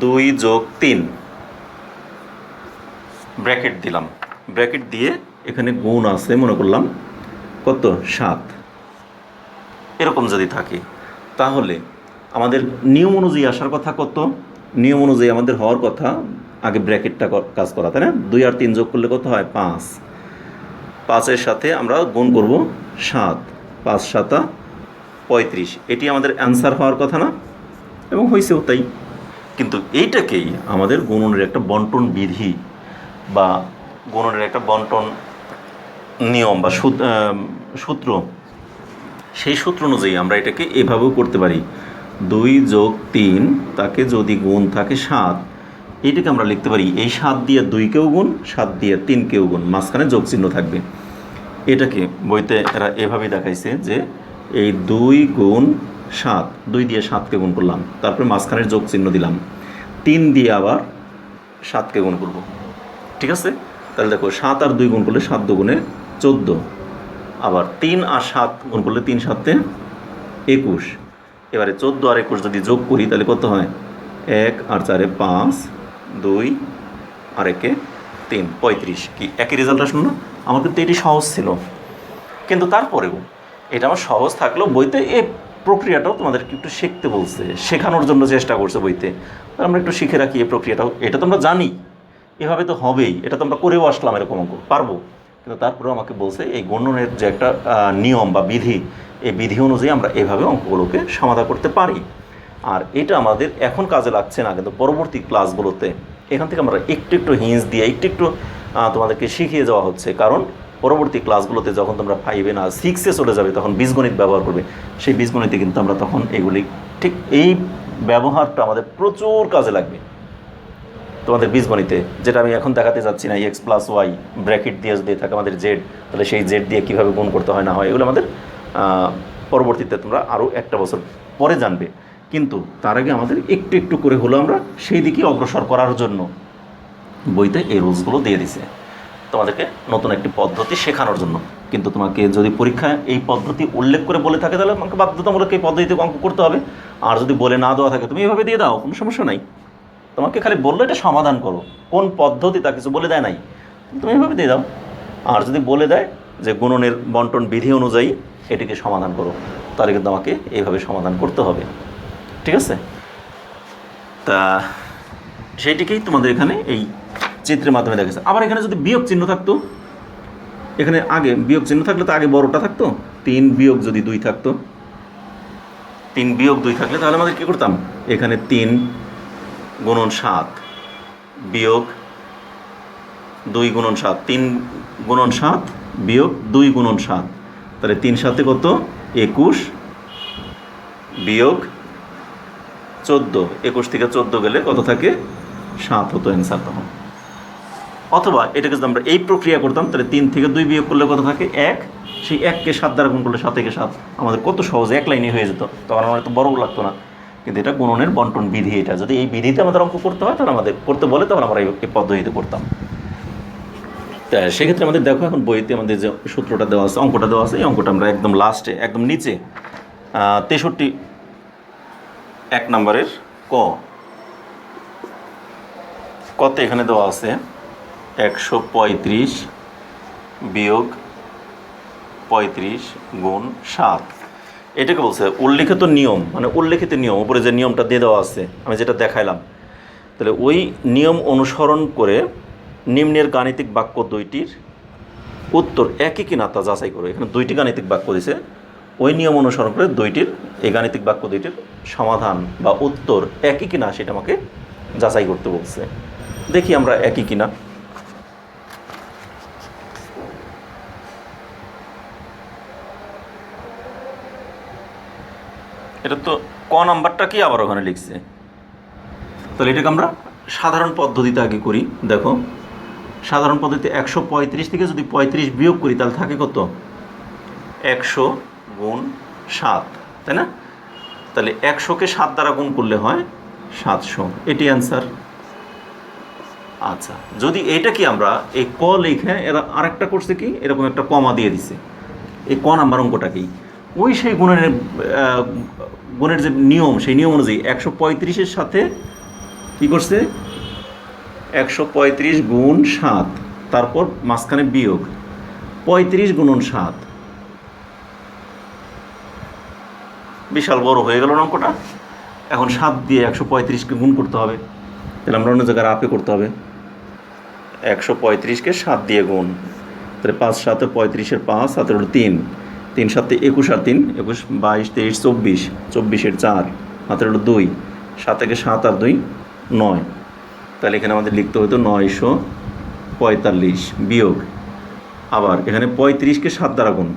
2 + 3, ব্র্যাকেট দিলাম, ব্র্যাকেট দিয়ে এখানে গুণ আছে মনে করলাম কত? 7। এরকম যদি থাকে তাহলে আমাদের নিয়ম অনুযায়ী আসার কথা কত? নিয়ম অনুযায়ী আমাদের হওয়ার কথা আগে ব্র্যাকেটটা কাজ করা, তাই না? 2 আর 3 যোগ করলে কত হয়? 5। 5-এর সাথে আমরা গুণ করব 7, 5 × 7 = 35। এটি আমাদের অ্যান্সার হওয়ার কথা না? এবং হয়েছেও তাই। কিন্তু এইটাকেই আমাদের গুণনের একটা বন্টন বিধি বা গুণনের একটা বন্টন নিয়ম বা সূত্র, সেই সূত্র অনুযায়ী আমরা এটাকে এভাবেও করতে পারি। 2 + 3 তাকে যদি গুণ থাকে 7, এইটাকে আমরা লিখতে পারি এই 7 দিয়ে 2কেও গুণ, 7 দিয়ে 3কেও গুণ, মাঝখানে যোগ চিহ্ন থাকবে। এটাকে বইতে এরা এভাবেই দেখাইছে যে এই 2 × 7, 2 দিয়ে 7কে গুণ করলাম, তারপরে মাঝখানের যোগ চিহ্ন দিলাম, 3 দিয়ে আবার 7কে গুণ করব। ঠিক আছে, তাহলে দেখো 7 আর 2 গুণ করলে 7 × 2 = 14, আবার 3 আর 7 গুণ করলে 3 × 7 = 21। এবারে 14 আর 21 যদি যোগ করি তাহলে কত হয়? 1 আর 4 = 5, 2 আর 1 = 3, 35। কি একই রেজাল্ট আসলো না? আমার কিন্তু এটি সহজ ছিল, কিন্তু তারপরেও এটা আমার সহজ থাকলেও বইতে এই প্রক্রিয়াটাও তোমাদেরকে একটু শিখতে বলছে, শেখানোর জন্য চেষ্টা করছে বইতে। আমরা একটু শিখে রাখি এই প্রক্রিয়াটাও। এটা তো আমরা জানি এভাবে তো হবেই, এটা তো আমরা করেও আসলাম, এরকম অঙ্ক পারবো। কিন্তু তারপরেও আমাকে বলছে এই গণনের যে একটা নিয়ম বা বিধি, এই বিধি অনুযায়ী আমরা এভাবে অঙ্কগুলোকে সমাধান করতে পারি। আর এটা আমাদের এখন কাজে লাগছে না, কিন্তু পরবর্তী ক্লাসগুলোতে এখান থেকে আমরা একটু একটু হিন্স দিয়ে একটু তোমাদেরকে শিখিয়ে যাওয়া হচ্ছে। কারণ পরবর্তী ক্লাসগুলোতে যখন তোমরা 5 না 6-এ চলে যাবে তখন বীজগণিত ব্যবহার করবে, সেই বীজগণিতে কিন্তু আমরা তখন এগুলি ঠিক এই ব্যবহারটা আমাদের প্রচুর কাজে লাগবে তোমাদের বীজগণিতে। যেটা আমি এখন দেখাতে যাচ্ছি না, x + y ব্র্যাকেট দিয়ে যদি থাকে আমাদের z, তাহলে সেই z দিয়ে কীভাবে গুণ করতে হয় না হয়, এগুলো আমাদের পরবর্তীতে তোমরা আরও একটা বছর পরে জানবে। কিন্তু তার আগে আমাদের একটু একটু করে হলো আমরা সেই দিকে অগ্রসর করার জন্য বইতে এই রুলসগুলো দিয়ে দিছে তোমাদেরকে নতুন একটি পদ্ধতি শেখানোর জন্য। কিন্তু তোমাকে যদি পরীক্ষায় এই পদ্ধতি উল্লেখ করে বলে থাকে তাহলে আমাকে বাধ্যতামূলক এই পদ্ধতিতে অঙ্ক করতে হবে। আর যদি বলে না দেওয়া থাকে তুমি এভাবে দিয়ে দাও, কোনো সমস্যা নাই। তোমাকে খালি বললো এটা সমাধান করো, কোন পদ্ধতি তা কিছু বলে দেয় নাই, তুমি এভাবে দিয়ে দাও। আর যদি বলে দেয় যে গুণনের বন্টন বিধি অনুযায়ী এটিকে সমাধান করো, তাহলে কিন্তু আমাকে এইভাবে সমাধান করতে হবে। ঠিক আছে, তা সেইটিকেই তোমাদের এখানে এই চিত্রের মাধ্যমে দেখেছে। আবার এখানে যদি বিয়োগ চিহ্ন থাকতো, এখানে আগে বিয়োগ চিহ্ন থাকলে তো আগে বড়টা থাকতো, 3 - 2 থাকতো, 3 - 2 থাকলে তাহলে আমাদের কী করতাম? এখানে 3 × 7 বিয়োগ 2 × 7, 3 × 7 বিয়োগ 2 × 7, তাহলে 3 × 7 কত? 21 বিয়োগ 14, 21 থেকে 14 গেলে কত থাকে? 7 হতো অ্যান্সার তখন। অথবা এটাকে যদি আমরা এই প্রক্রিয়া করতাম তাহলে 3 থেকে 2 বিয়োগ করলে কত থাকে? 1, সেই 1কে 7 দ্বারা গুণ করলে 7 থেকে 7 আমাদের কত সহজে এক লাইনে হয়ে যেত, তখন আমার এত বড় লাগতো না। কিন্তু এটা গুণনের বন্টন বিধি, এটা যদি এই বিধিতে আমাদের অঙ্ক করতে হয় তাহলে আমাদের করতে বলে তখন আমরা এই পদ্ধতিতে করতাম। তা সেক্ষেত্রে আমাদের দেখো এখন বইতে আমাদের যে সূত্রটা দেওয়া আছে, অঙ্কটা দেওয়া আছে, এই অঙ্কটা আমরা একদম লাস্টে একদম নিচে 63 1 নম্বরের কতে এখানে দেওয়া আছে 135 বিয়োগ 35 গুণ 7। এটাকে বলছে উল্লিখিত নিয়ম, মানে উল্লিখিত নিয়ম, উপরে যে নিয়মটা দিয়ে দেওয়া আছে আমি যেটা দেখাইলাম, তাহলে ওই নিয়ম অনুসরণ করে নিম্নের গাণিতিক বাক্য দুইটির উত্তর একই কিনা তা যাচাই করো। এখানে দুইটি গাণিতিক বাক্য দিছে, ওই নিয়ম অনুসরণ করে এই গাণিতিক বাক্য দুইটির সমাধান বা উত্তর একই কিনা সেটা আমাকে যাচাই করতে বলছে। দেখি আমরা একই কিনা। এটা তো ক নাম্বারটা কি আবার ওখানে লিখছে, তাহলে এটাকে আমরা সাধারণ পদ্ধতিতে আগে করি। দেখো সাধারণ পদ্ধতিতে 135 থেকে যদি 35 বিয়োগ করি তাহলে থাকে কত 100 গুণ 7, তাই না? তাহলে 100কে 7 দ্বারা গুণ করলে হয় 700, এটি অ্যান্সার। আচ্ছা, যদি এইটা কি আমরা এই ক লিখে এরা আরেকটা করছে কি এরকম একটা কমা দিয়ে দিছে, এই ক নাম্বার অঙ্কটা কি ওই সেই গুণের যে নিয়ম সেই নিয়ম অনুযায়ী 135-এর সাথে কি করছে 135 গুণ 7, তারপর মাঝখানে বিয়োগ 35 গুণন 7, বিশাল বড় হয়ে গেল অঙ্কটা। এখন 7 দিয়ে 135কে গুণ করতে হবে, তাহলে আমরা অন্য জায়গায় আপে করতে হবে। 135কে 7 দিয়ে গুণ, তাহলে 5 7 35-এর 5, 7 হলো 3, 3 7 21 আর 3 21 22 23 24, 24-এর 4, হাতের হলো 2, 7 থেকে 7 আর 2 9, তাহলে এখানে আমাদের লিখতে হতো 945 বিয়োগ, আবার এখানে 35কে 7 দ্বারা গুণ,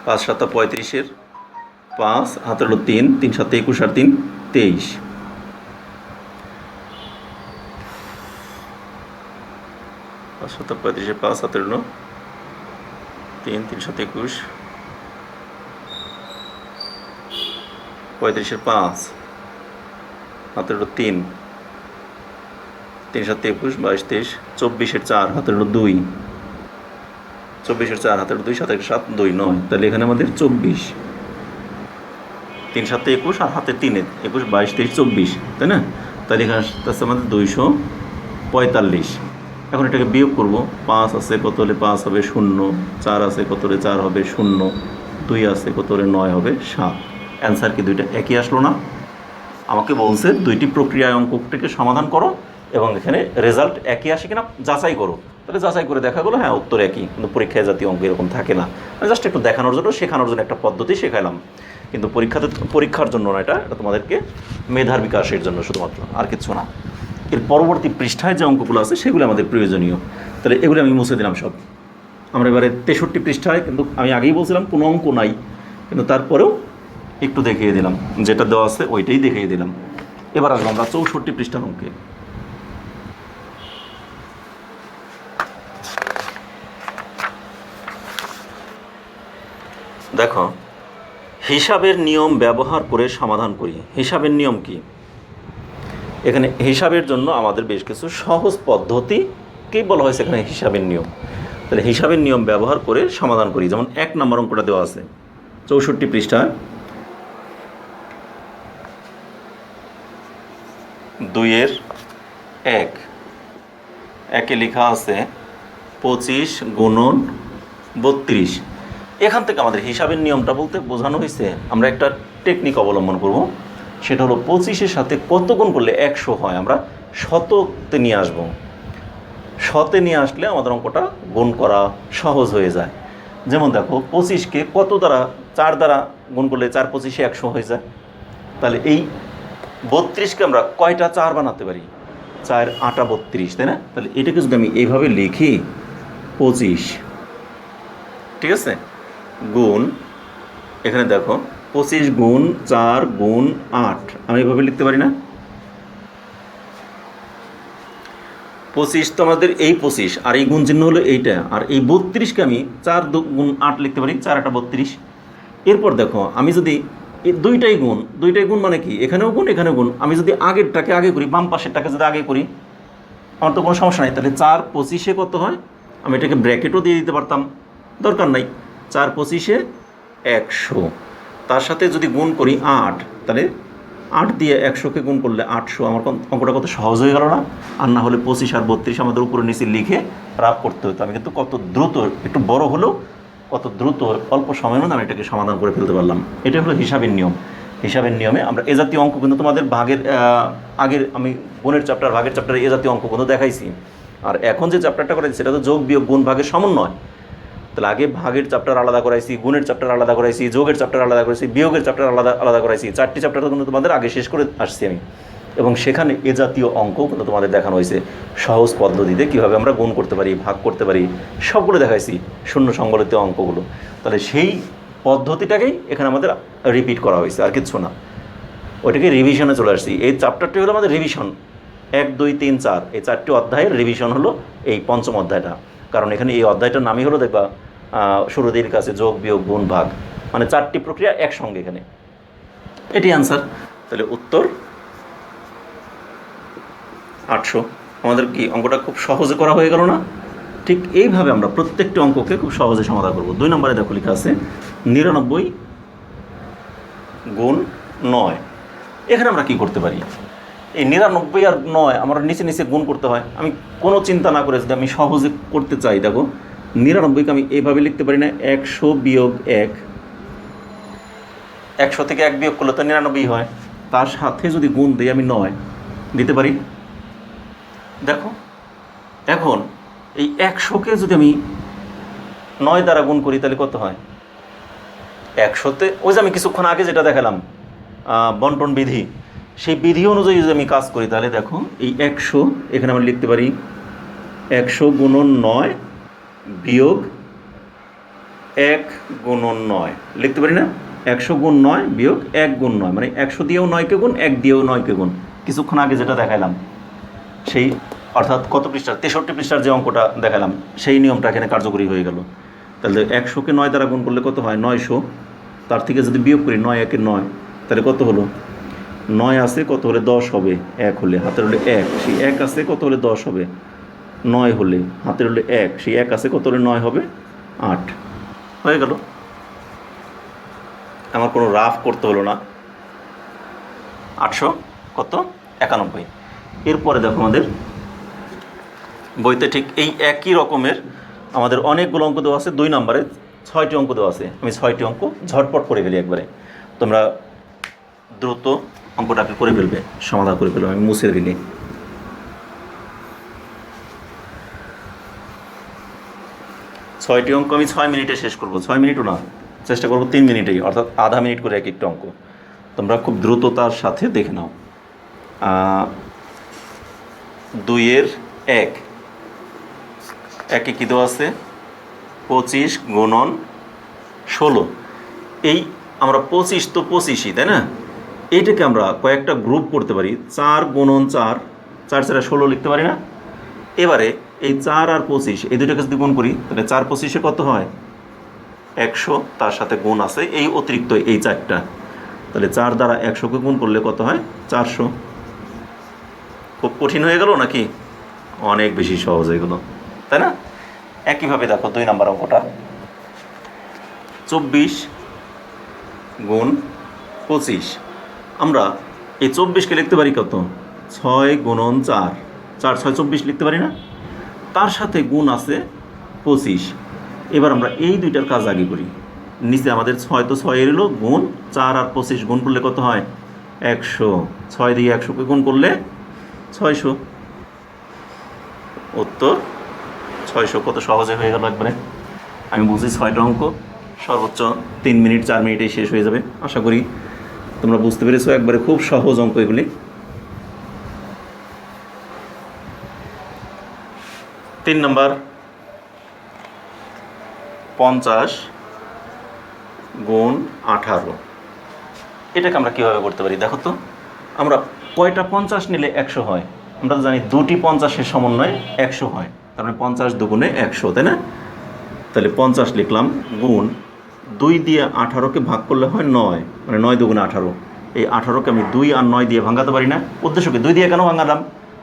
5 7 35-এর 5, হাতের হলো 3, 3 7 21 আর 3 23, 5 7 35-এর 5, হাতের হলো 3, 3 7 21, 35-এর 5, হাতের হলো 3, 3 7 21 22 23, 24-এর 4, হাতের হলো 2, 24-এর 4, হাতের হলো 2, 7 7 2 9, তাহলে এখানে আমাদের 24, 3 7 21 আর হাতে 3 21 22 23 24, তাই না? তাহলে এখানে আসছে আমাদের 245। এখন এটাকে বিয়োগ করব, 5 আছে কত হলে 5 হবে 0, 4 আছে কত হলে 4 হবে 0, 2 আছে কত হলে 9 হবে 7। অ্যান্সার কি দুইটা একই আসলো না? আমাকে বলছে দুইটি প্রক্রিয়ায় অঙ্কটিকে সমাধান করো এবং এখানে রেজাল্ট একই আসে কিনা যাচাই করো। তাহলে যাচাই করে দেখা গেলো হ্যাঁ উত্তর একই, কিন্তু পরীক্ষায় জাতীয় অঙ্ক এরকম থাকে না। জাস্ট একটু দেখানোর জন্য শেখানোর জন্য একটা পদ্ধতি শেখালাম, কিন্তু পরীক্ষার জন্য না, এটা তোমাদেরকে মেধার বিকাশের জন্য শুধুমাত্র, আর কিছু না। এর পরবর্তী পৃষ্ঠায় যে অঙ্কগুলো আছে সেগুলো আমাদের প্রয়োজনীয়, তাহলে এগুলো আমি মুছে দিলাম সব। আমরা এবারে 63 পৃষ্ঠায়, কিন্তু আমি আগেই বলছিলাম কোনো অঙ্ক নাই, কিন্তু তারপরেও একটু দেখিয়ে দিলাম, যেটা দেওয়া আছে ওইটাই দেখিয়ে দিলাম। এবার আসবো আমরা 64 পৃষ্ঠার অঙ্কে। দেখো হিসাবের নিয়ম ব্যবহার করে সমাধান করি। হিসাবের নিয়ম কি? এখানে হিসাবের জন্য আমাদের বেশ কিছু সহজ পদ্ধতিকেই বলা হয়েছে এখানে হিসাবের নিয়ম। তাহলে হিসাবের নিয়ম ব্যবহার করে সমাধান করি। যেমন 1 নম্বর অঙ্কটা দেওয়া আছে 64 পৃষ্ঠা, 2-এর 1, একে লেখা আছে 25 গুণন 32। এখান থেকে আমাদের হিসাবের নিয়মটা বলতে বোঝানো হয়েছে আমরা একটা টেকনিক অবলম্বন করব, সেটা হলো 25-এর সাথে কত গুণ করলে 100 হয় আমরা শততে নিয়ে আসব। শতে নিয়ে আসলে আমাদের অঙ্কটা গুণ করা সহজ হয়ে যায়। যেমন দেখো 25-কে কত দ্বারা 4 দ্বারা গুণ করলে 4 25-এ 100 হয়ে যায়। তাহলে এই 32-কে আমরা কয়টা 4 বানাতে পারি? 4 8 32, তাই না? তাহলে এটাকে যদি আমি এইভাবে লিখি 25, ঠিক আছে, গুণ, এখানে দেখো 25 গুণ 4 গুণ 8, আমি এভাবে লিখতে পারি না? 25 তো আমাদের এই 25, আর এই গুণ চিহ্ন হলো এইটা, আর এই 32-কে আমি 4 গুণ 8 লিখতে পারি, 4 8 32। এরপর দেখো আমি যদি এই দুইটাই গুণ মানে কি এখানেও গুণ এখানেও গুণ, আমি যদি আগেরটাকে আগে করি, বাম পাশেরটাকে যদি আগে করি আমার তো কোনো সমস্যা নাই। তাহলে 4×25 কত হয়, আমি এটাকে ব্র্যাকেটও দিয়ে দিতে পারতাম, দরকার নাই। 4×25 100, তার সাথে যদি গুণ করি 8, তাহলে 8 দিয়ে 100কে গুণ করলে 800। আমার অঙ্কটা কত সহজ হয়ে গেল না? আর না হলে 25 আর 32 আমাদের উপরে নিচে লিখে রাফ করতে হতো। আমি কিন্তু কত দ্রুত, একটু বড় হলেও কত দ্রুত অল্প সময়ের মধ্যে আমি এটাকে সমাধান করে ফেলতে পারলাম। এটা হলো হিসাবের নিয়ম। হিসাবের নিয়মে আমরা এ জাতীয় অঙ্ক কিন্তু তোমাদের আগের আমি গুণের চ্যাপ্টার, ভাগের চ্যাপ্টারে এ জাতীয় অঙ্ক কিন্তু দেখাইছি। আর এখন যে চ্যাপ্টারটা করাইছি সেটা তো যোগ বিয়োগ গুণ ভাগের সমন্বয়। তাহলে আগে ভাগের চ্যাপ্টার আলাদা করাইছি, গুণের চ্যাপ্টার আলাদা করাইছি, যোগের চ্যাপ্টার আলাদা করাইছি, বিয়োগের চ্যাপ্টার আলাদা করাইছি। 4টি চ্যাপ্টার কিন্তু তোমাদের আগে শেষ করে আসছি আমি, এবং সেখানে এ জাতীয় অঙ্ক কিন্তু তোমাদের দেখানো হয়েছে সহজ পদ্ধতিতে কীভাবে আমরা গুণ করতে পারি, ভাগ করতে পারি, সবগুলো দেখাইছি, শূন্য সংবলিত অঙ্কগুলো। তাহলে সেই পদ্ধতিটাকেই এখানে আমাদের রিপিট করা হয়েছে, আর কিচ্ছু না। ওইটাকে রিভিশনে চলে আসছি। এই চ্যাপ্টারটি হলো আমাদের রিভিশন, 1, 2, 3, 4 এই 4টি অধ্যায়ের রিভিশন হলো এই পঞ্চম অধ্যায়টা। কারণ এখানে এই অধ্যায়টার নামই হলো, দেখবা শুরুদের কাছে যোগ বিয়োগ গুণ ভাগ, মানে 4টি প্রক্রিয়া একসঙ্গে এখানে। এটি অ্যান্সার। তাহলে উত্তর 800। আমাদের কি অঙ্কটা খুব সহজে করা হয়ে গেল না? ঠিক এইভাবে আমরা প্রত্যেকটি অঙ্ককে খুব সহজে সমাধান করব। 2 নম্বরে দেখো লেখা আছে 99 গুণ 9। এখানে আমরা কি করতে পারি? এই 99 আর 9 আমার নিচে নিচে গুণ করতে হয়। আমি কোনো চিন্তা না করে যদি আমি সহজে করতে চাই, দেখো 99কে আমি এইভাবে লিখতে পারি না, 100 বিয়োগ 1। 100 থেকে 1 বিয়োগ করলে তো 99 হয়। তার সাথে যদি গুণ দিই আমি 9 দিতে পারি। দেখো এখন এই 100কে যদি আমি 9 দ্বারা গুণ করি তাহলে কত হয়? 100তে ওই যে আমি কিছুক্ষণ আগে যেটা দেখালাম বন্টন বিধি, সেই বিধি অনুযায়ী যদি আমি কাজ করি তাহলে দেখো এই 100 এখানে আমরা লিখতে পারি 100 গুণন 9 বিয়োগ 1 গুণন 9 লিখতে পারি না? 100 গুণ 9 বিয়োগ 1 গুণ 9, মানে 100 দিয়েও 9কে গুণ, 1 দিয়েও 9কে গুণ। কিছুক্ষণ আগে যেটা দেখালাম সেই, অর্থাৎ কত পৃষ্ঠার, 63 পৃষ্ঠার যে অঙ্কটা দেখালাম সেই নিয়মটা এখানে কার্যকরী হয়ে গেল। তাহলে 100কে 9 দ্বারা গুণ করলে কত হয়? 900। তার থেকে যদি বিয়োগ করি 9 1 9, তাহলে কত হলো? 9 আছে কত হলে 10 হবে? 1 হলে, হাতের হলে 1, সেই 1 আছে কত হলে 10 হবে? 9 হলে, হাতের হলে 1, সেই 1 আছে কত হলে 9 হবে? 8 হয়ে গেল। আমার কোনো রাফ করতে হলো না। 800 কত? 91। এরপরে দেখো আমাদের বইতে ঠিক এই একই রকমের আমাদের অনেকগুলো অঙ্ক দেওয়া আছে। 2 নম্বরে 6টি অঙ্ক দেওয়া আছে। আমি 6টি অঙ্ক ঝটপট করে ফেলি একবারে, তোমরা দ্রুত অঙ্কটাকে করে ফেলবে, সমাধান করে ফেলবে। আমি মুছে ফেলি। ছয়টি অঙ্ক আমি 6 মিনিটে শেষ করব। 6 মিনিটও না, চেষ্টা করব 3 মিনিটেই, অর্থাৎ আধা মিনিট করে এক একটা অঙ্ক। তোমরা খুব দ্রুততার সাথে দেখে নাও। 2 এর 1 একে কী দেওয়া আছে? 25 গুণন 16। এই আমরা 25 তো 25ই, তাই না? এইটাকে আমরা কয়েকটা গ্রুপ করতে পারি। 4 গুণন 4, 4 4 16 লিখতে পারি না? এবারে এই 4 আর 25 এই দুটোকে যদি গুণ করি তাহলে 4 25-এ কত হয়? 100। তার সাথে গুণ আছে এই অতিরিক্ত এই 4টা, তাহলে 4 দ্বারা 100কে গুণ করলে কত হয়? 400। খুব কঠিন হয়ে গেল নাকি? অনেক বেশি সহজ হয়ে গেল, তাই না? একইভাবে দেখো 2 নম্বর অঙ্কটা 24 গুণ 25। আমরা এই 24কে লিখতে পারি কত? 6 গুণন 4, 4 6 24 লিখতে পারি না? তার সাথে গুণ আছে 25। এবার আমরা এই দুইটার কাজ আগে করি। নিচে আমাদের 6 তো 6 এর এলো, গুণ 4 আর 25 গুণ করলে কত হয়? 100। 6 দিয়ে 100কে গুণ করলে 600। উত্তর 600। কত সহজে হয়ে গেল একবারে। আমি বুঝি 6টা অঙ্ক সর্বোচ্চ 3 মিনিট 4 মিনিটেই শেষ হয়ে যাবে। আশা করি তোমরা বুঝতে পেরেছো, একবারে খুব সহজ অঙ্ক এগুলি। 3 নম্বর 50 গুণ 18। এটাকে আমরা কীভাবে করতে পারি দেখো তো। আমরা কয়টা 50 নিলে 100 হয়? আমরা তো জানি 2টি 50-এর সমন্বয়ে 100 হয়, তার মানে 50 দুগুণে 100, তাই না? তাহলে 50 লিখলাম, গুণ 2 দিয়ে 18কে ভাগ করলে হয় 9, মানে 9 দুগুণে 18। এই 18কে আমি 2 আর 9 দিয়ে ভাঙাতে পারি না। উদ্দেশ্য কি? 2 দিয়ে কেন ভাঙালাম?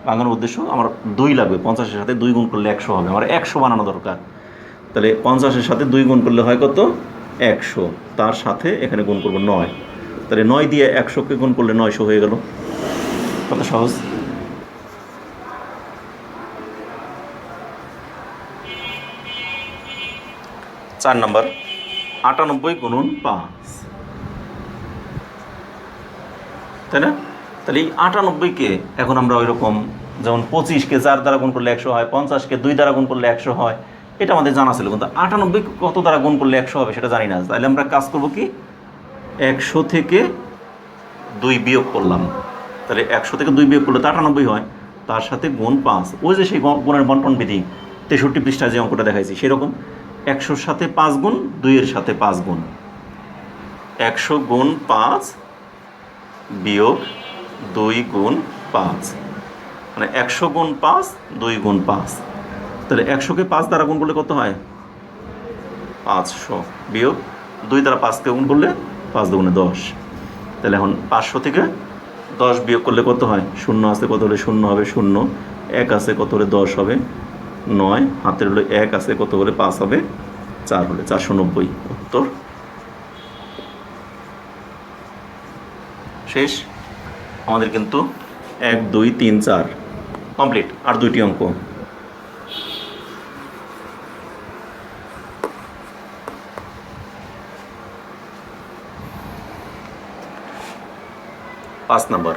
ভাঙানোর উদ্দেশ্য আমার 2 লাগবে, 50-এর সাথে 2 গুণ করলে 100 হবে, আমার 100 বানানো দরকার। তাহলে 50-এর সাথে 2 গুণ করলে হয় কত? 100, তার সাথে এখানে গুণ করবো 9, তাহলে 9 দিয়ে 100কে গুণ করলে 900 হয়ে গেল। কত সহজ। চার নম্বর 98 গুণন 5, তাই না? তাহলে এই 98কে এখন আমরা ওই রকম যেমন 25কে 4 দ্বারা গুণ করলে 100 হয়, 50কে 2 দ্বারা গুণ করলে 100 হয়, এটা আমাদের জানা ছিল, কিন্তু 98 কত দ্বারা গুণ করলে 100 হবে সেটা জানি না। তাহলে আমরা কাজ করব কি, 100 থেকে 2 বিয়োগ করলাম, তাহলে 100 থেকে 2 বিয়োগ করলে তো 98 হয়, তার সাথে গুণ 5, ওই যে সেই গুণের বন্টন বিধি 63 পৃষ্ঠায় যে অঙ্কটা দেখাইছি সেরকম 100-র সাথে 5 গুণ, 2-এর সাথে 5 গুণ, 100 গুণ 5 বিয়োগ 2 গুণ 5, মানে 100 গুণ 5, 2 গুণ 5, তাহলে 100কে 5 দ্বারা গুণ করলে কত হয়? 500 বিয়োগ 2 দ্বারা 5কে গুণ করলে 5 দুগুণে 10, তাহলে এখন 500 থেকে 10 বিয়োগ করলে কত হয়? 0 আছে, কত হলে 0 হবে? 0, 1 আছে, কত হলে 10 হবে? 9, হাতের হলে 1 আছে, কত হলে 5 হবে? 4 হলে 490। উত্তর শেষ। আমাদের কিন্তু 1, 2, 3, 4 কমপ্লিট। আর 2টি অঙ্ক। পাঁচ নম্বর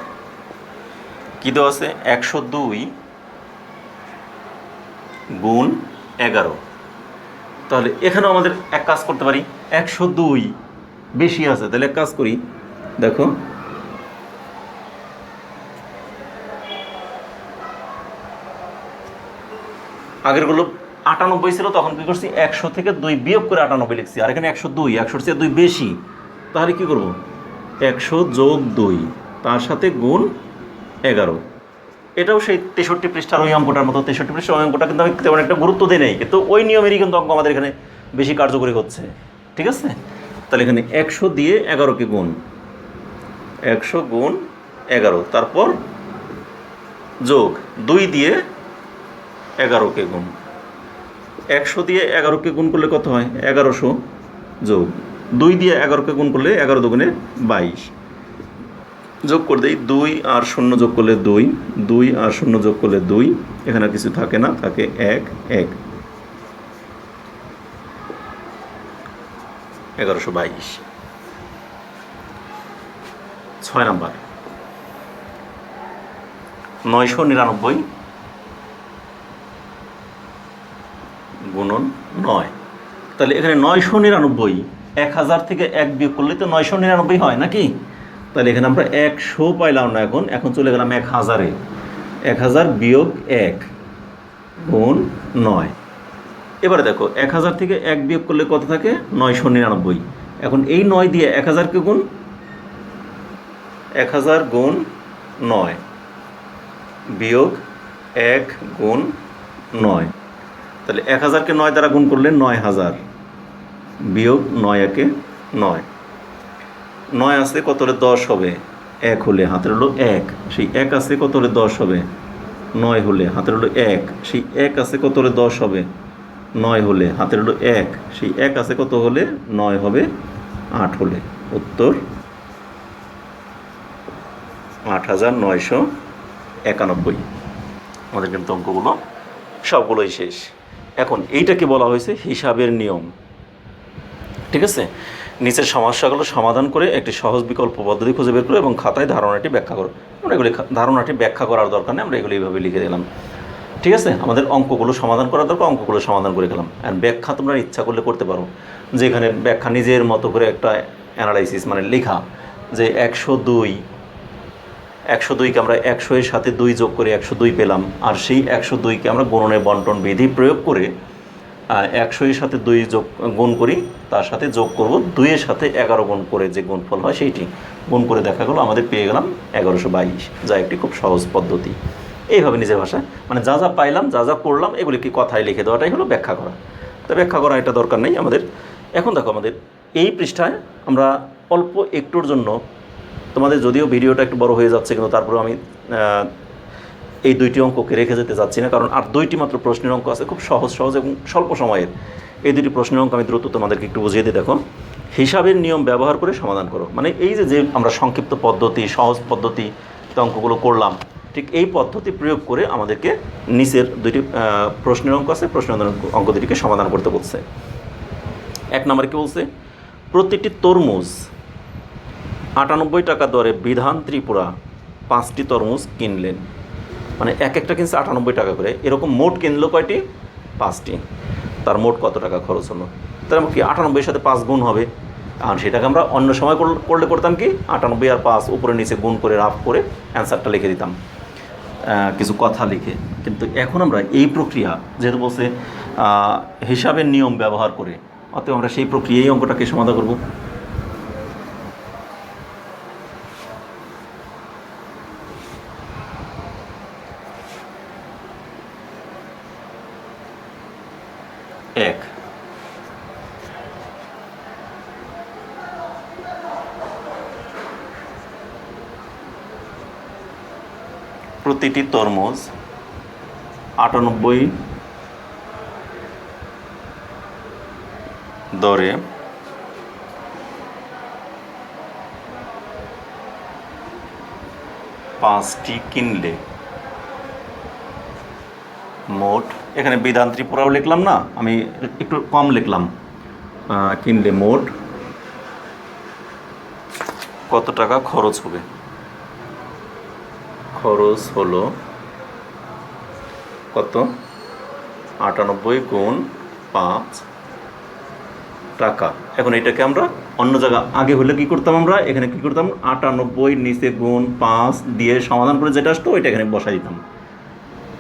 কী দেওয়া আছে? 102 গুণ 11। তাহলে এখানেও আমাদের এক কাজ করতে পারি, 102 বেশি আছে, তাহলে এক কাজ করি, দেখো আগেরগুলো 98 ছিল, তখন কী করছি? 100 থেকে 2 বিয়োগ করে 98 লিখছি, আর এখানে 102, 100-র চেয়ে 2 বেশি, তাহলে কী করব? 100 যোগ 2, তার সাথে গুণ 11। এটাও সেই 63 পৃষ্ঠার ওই অঙ্কটার মতো। 63 পৃষ্ঠার ওই অঙ্কটা কিন্তু আমি তেমন একটা গুরুত্ব দিই নাই, কিন্তু ওই নিয়মেরই কিন্তু অঙ্ক আমাদের এখানে বেশি কার্যকরী হচ্ছে, ঠিক আছে? তাহলে এখানে 100 দিয়ে 11কে গুণ, 100 গুণ 11, তারপর যোগ 2 দিয়ে 11কে গুণ, 100 দিয়ে 11কে গুণ করলে কত হয়? 1100, যোগ 2 দিয়ে 11কে গুণ করলে 11 দুগুণে 22, যোগ করে দিই 2 আর 0 যোগ করলে 2, 2 আর 0 যোগ করলে 2, এখানে কিছু থাকে না, থাকে 1, 1, 1122। 6 নাম্বার 999 গুণন 9। তাহলে এখানে 999, 1000 থেকে 1 বিয়োগ করলে তো 999 হয় নাকি? তাহলে এখানে আমরা 100 পাইলাম না, এখন চলে গেলাম 1000-এ। 1000 বিয়োগ 1 গুণ 9। এবারে দেখো 1000 থেকে 1 বিয়োগ করলে কত থাকে? 999। এখন এই 9 দিয়ে 1000কে গুণ, 1000 গুণ 9 বিয়োগ 1 গুণ 9, তাহলে 1000কে 9 দ্বারা গুণ করলে 9000 বিয়োগ 9 একে 9, 9 আছে, কত হলে 10 হবে? 1 হলে, হাতের হলো 1, সেই 1 আছে, কত হলে 10 হবে? 9 হলে, হাতের হলো 1, সেই 1 আছে, কত হলে 10 হবে? 9 হলে, হাতের হলো 1, সেই 1 আছে, কত হলে 9 হবে? 8 হলে। উত্তর 8991। আমাদের কিন্তু অঙ্কগুলো সবগুলোই শেষ। এখন এইটাকে বলা হয়েছে হিসাবের নিয়ম, ঠিক আছে? নিচের সমস্যাগুলো সমাধান করে একটি সহজ বিকল্প পদ্ধতি খুঁজে বের করো এবং খাতায় ধারণাটি ব্যাখ্যা করো। আমরা এগুলি ধারণাটি ব্যাখ্যা করার দরকার নেই, আমরা এগুলো এইভাবে লিখে দিলাম, ঠিক আছে? আমাদের অঙ্কগুলো সমাধান করার দরকার, অঙ্কগুলো সমাধান করে গেলাম। আর ব্যাখ্যা তোমরা ইচ্ছা করলে করতে পারো, যে এখানে ব্যাখ্যা নিজের মতো করে একটা অ্যানালাইসিস, মানে লেখা, যে 102কে আমরা 100-এর সাথে 2 যোগ করে 102 পেলাম, আর সেই 102কে আমরা গুণনের বন্টন বিধি প্রয়োগ করে 100-এর সাথে 2 যোগ গুণ করি, তার সাথে যোগ করব 2-এর সাথে 11 গুণ করে যে গুণফল হয় সেইটি গুণ করে দেখা গেলো, আমাদের পেয়ে গেলাম 1122, যা একটি খুব সহজ পদ্ধতি। এইভাবে নিজের ভাষায়, মানে যা যা পাইলাম, যা যা করলাম, এগুলিকে কথায় লিখে দেওয়াটাই হলো ব্যাখ্যা করা। তো ব্যাখ্যা করা এটা দরকার নেই আমাদের। এখন দেখো আমাদের এই পৃষ্ঠায় আমরা অল্প একটুর জন্য, তোমাদের যদিও ভিডিওটা একটু বড় হয়ে যাচ্ছে, কিন্তু তারপরেও আমি এই দুইটি অঙ্ককে রেখে যেতে যাচ্ছি না, কারণ আর দুইটি মাত্র প্রশ্নের অঙ্ক আছে, খুব সহজ সহজ এবং স্বল্প সময়ের। এই দুটি প্রশ্নের অঙ্ক আমি দ্রুত তোমাদেরকে একটু বুঝিয়ে দিই। দেখো, হিসাবের নিয়ম ব্যবহার করে সমাধান করো, মানে এই যে আমরা সংক্ষিপ্ত পদ্ধতি, সহজ পদ্ধতিতে অঙ্কগুলো করলাম, ঠিক এই পদ্ধতি প্রয়োগ করে আমাদেরকে নিচের দুইটি প্রশ্নের অঙ্ক আছে, প্রশ্নের অঙ্ক দুটিকে সমাধান করতে বলছে। 1 নম্বরে কী বলছে, প্রতিটি তরমুজ 98 টাকা দরে বিধান ত্রিপুরা 5টি তরমুজ কিনলেন। মানে এক একটা কিনছে 98 টাকা করে, এরকম মোট কিনলো কয়টি? 5টি। তার মোট কত টাকা খরচ হলো? তাহলে কি 98-এর সাথে 5 গুণ হবে, আর সেটাকে আমরা অন্য সময় করলে করতাম কি 98 আর 5 উপরে নিচে গুণ করে রাফ করে অ্যান্সারটা লিখে দিতাম কিছু কথা লিখে। কিন্তু এখন আমরা এই প্রক্রিয়া যেহেতু বলছে হিসাবের নিয়ম ব্যবহার করে, অতএব আমরা সেই প্রক্রিয়ায় অঙ্কটাকে সমাধান করব। এক, প্রতিটি তরমুজ 98 দরে 5টি কিনলে মোট, এখানে বিধান ত্রিপুরাও লিখলাম না, আমি একটু কম লিখলাম, কিনলে মোট কত টাকা খরচ হবে? খরচ হলো কত? 98 গুণ 5 টাকা। এখন এটাকে আমরা অন্য জায়গা, আগে হলে কী করতাম আমরা, এখানে কী করতাম 98 নিচে গুণ 5 দিয়ে সমাধান করে যেটা আসতো ওইটা এখানে বসাই দিতাম।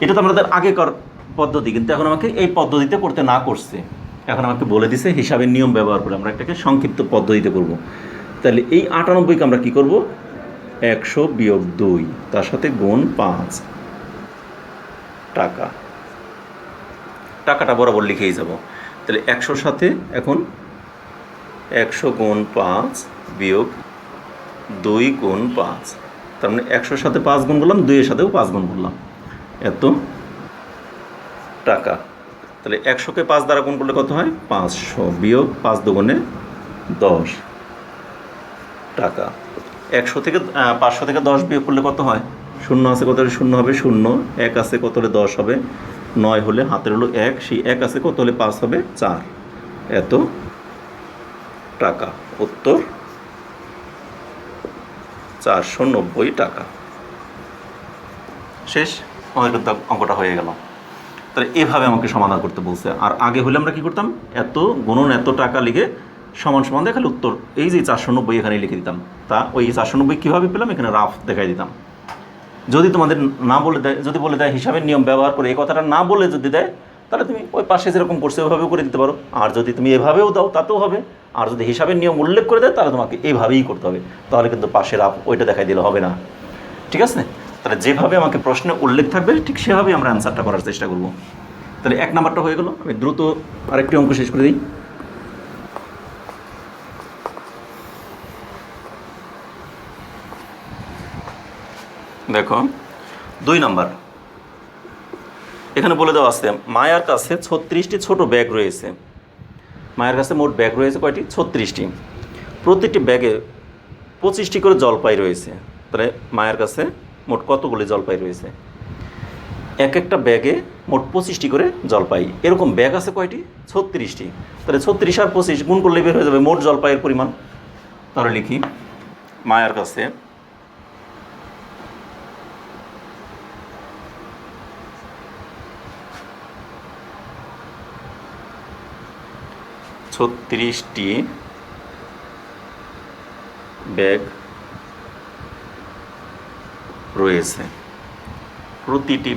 এটা তো আমাদের আগেকার পদ্ধতি, কিন্তু এখন আমাকে এই পদ্ধতিতে করতে না করছে, এখন আমাকে বলে দিছে হিসাবের নিয়ম ব্যবহার করে আমরা এটাকে সংক্ষিপ্ত পদ্ধতিতে করব। তাহলে এই 98কে আমরা কী করব, 100 বিয়োগ 2 তার সাথে গুণ 5 টাকা, টাকাটা বরাবর লিখেই যাব। তাহলে 100-র সাথে এখন 100 গুণ 5 বিয়োগ 2 গুণ 5, তার মানে 100-র সাথে 5 গুণ করলাম, 2-এর সাথেও 5 গুণ করলাম, এত টাকা। তাহলে 100-কে 5 দ্বারা গুণ করলে কত হয়? 500 বিয়োগ 5 দুগুণে 10 টাকা। 500 থেকে 10 বিয়োগ করলে কত হয়? 0 আছে, কত হলে 0 হবে? 0। 1 আছে, কত হলে 10 হবে? 9 হলে হাতের হলো 1, সেই 1 আছে, কত হলে 5 হবে? 4, এত টাকা। উত্তর 490 টাকা। শেষ, আমাদের কিন্তু অঙ্কটা হয়ে গেল। তাহলে এভাবে আমাকে সমাধান করতে বলছে। আর আগে হলে আমরা কী করতাম, এত গুণন এত টাকা লিখে সমান সমান দেখালে উত্তর এই যে 490 এখানে লিখে দিতাম। তা ওই 490 কীভাবে পেলাম, এখানে রাফ দেখাই দিতাম। যদি তোমাদের না বলে দেয়, যদি বলে দেয় হিসাবের নিয়ম ব্যবহার করে, এই কথাটা না বলে যদি দেয়, তাহলে তুমি ওই পাশে যেরকম করছে ওইভাবেও করে দিতে পারো। আর যদি তুমি এভাবেও দাও তাতেও হবে। আর যদি হিসাবের নিয়ম উল্লেখ করে দেয়, তাহলে তোমাকে এইভাবেই করতে হবে। তাহলে কিন্তু পাশে রাফ ওইটা দেখাই দিলে হবে না, ঠিক আছে? তাহলে যেভাবে আমাকে প্রশ্নে উল্লেখ থাকবে ঠিক সেভাবেই আমরা অ্যান্সারটা করার চেষ্টা করব। তাহলে 1 নাম্বারটা হয়ে গেল। আমি দ্রুত আরেকটি অঙ্ক শেষ করে দিই। দেখো 2 নাম্বার, এখানে বলে দেওয়া আছে মায়ার কাছে 36টি ছোট ব্যাগ রয়েছে। মায়ের কাছে মোট ব্যাগ রয়েছে কয়টি? 36টি। প্রতিটি ব্যাগে 25টি করে জলপাই রয়েছে। তাহলে মায়ের কাছে মোট কতগুলি জলপাই রয়েছে? এক একটা ব্যাগে মোট 25টি করে জলপাই। এরকম ব্যাগ আছে কয়টি? 36টি। তাহলে 36 আর 25 গুণ করলে বের হয়ে যাবে মোট জলপাইয়ের পরিমাণ। তাহলে লিখি মায়ের কাছে 36টি ব্যাগ রয়েছে। প্রতিটি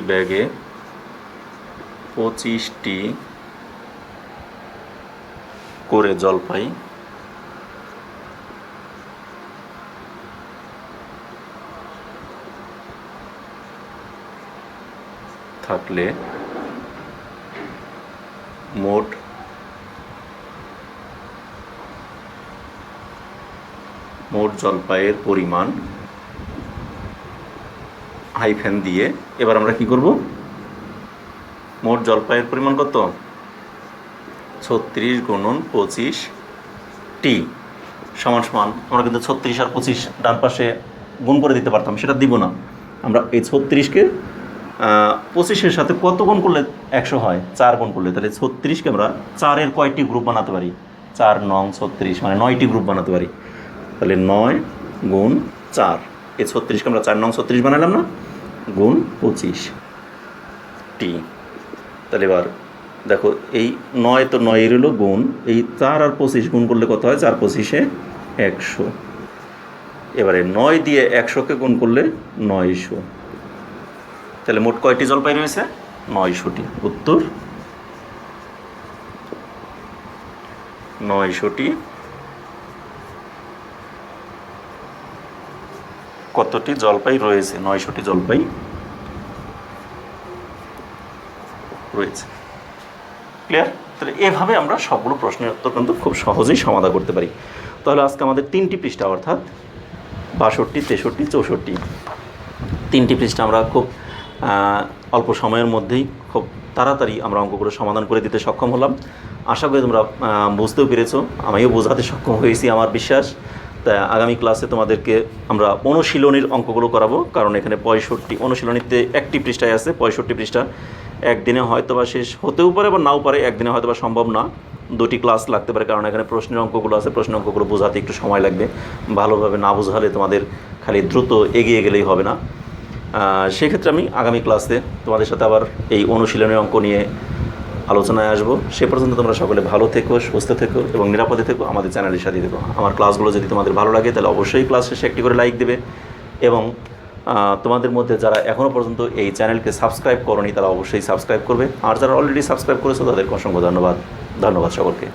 ব্যাগে 25টি করে জলপাই থাকলে মোট জলপাইয়ের পরিমাণ হাইফেন দিয়ে এবার আমরা কি করব, মোট জলপাইয়ের পরিমাণ কত, 36 গুণন 25 টি সমান সমান, আমরা কিন্তু 36 আর 25 ডান পাশে গুণ করে দিতে পারতাম, সেটা দিব না। আমরা এই 36কে 25-এর সাথে কত গুণ করলে 100 হয়, 4 গুণ করলে। তাহলে 36কে আমরা 4-এর কয়টি গ্রুপ বানাতে পারি, 4 নং 36 মানে 9টি গ্রুপ বানাতে পারি। তাহলে 9 গুণ 4, এই 36কে আমরা 4 নং 36 বানালাম না, গুণ 25 টি। তাহলে এবার দেখো এই 9 তো 9 হলো গুণ, এই 4 আর 25 গুণ করলে কত হয়, 4 25-এ 100। এবারে 9 দিয়ে 100কে গুণ করলে 900। তাহলে মোট কয়টি জলপাই রয়েছে, 900টি। উত্তর 900টি। কতটি জলপাই রয়েছে, 900টি জলপাই রয়েছে। ক্লিয়ার? তাহলে এভাবে আমরা সবগুলো প্রশ্নের উত্তর কিন্তু খুব সহজেই সমাধান করতে পারি। তাহলে আজকে আমাদের 3টি পৃষ্ঠা, অর্থাৎ 62, 63, 64, 3টি পৃষ্ঠা আমরা খুব অল্প সময়ের মধ্যেই খুব তাড়াতাড়ি আমরা অঙ্কগুলো সমাধান করে দিতে সক্ষম হলাম। আশা করি তোমরা বুঝতেও পেরেছো, আমিও বোঝাতে সক্ষম হয়েছি আমার বিশ্বাস। তা আগামী ক্লাসে তোমাদেরকে আমরা অনুশীলনীর অঙ্কগুলো করাবো, কারণ এখানে 65 অনুশীলনীতে একটি পৃষ্ঠায় আছে 65 পৃষ্ঠা। একদিনে হয়তো বা শেষ হতেও পারে বা নাও পারে, একদিনে হয়তো বা সম্ভব না, 2টি ক্লাস লাগতে পারে, কারণ এখানে প্রশ্নের অঙ্কগুলো আছে, প্রশ্নের অঙ্কগুলো বোঝাতে একটু সময় লাগবে। ভালোভাবে না বোঝালে তোমাদের খালি দ্রুত এগিয়ে গেলেই হবে না। সেক্ষেত্রে আমি আগামী ক্লাসে তোমাদের সাথে আবার এই অনুশীলনের অঙ্ক নিয়ে আলোচনায় আসবো। সে পর্যন্ত তোমরা সকলে ভালো থেকো, সুস্থ থেকো এবং নিরাপদে থেকো, আমাদের চ্যানেলের সাথে থেকো। আমার ক্লাসগুলো যদি তোমাদের ভালো লাগে তাহলে অবশ্যই ক্লাস শেষে একটি করে লাইক দেবে, এবং তোমাদের মধ্যে যারা এখনও পর্যন্ত এই চ্যানেলকে সাবস্ক্রাইব করোনি তারা অবশ্যই সাবস্ক্রাইব করবে, আর যারা অলরেডি সাবস্ক্রাইব করেছো তাদেরকে অসংখ্য ধন্যবাদ। ধন্যবাদ সকলকে।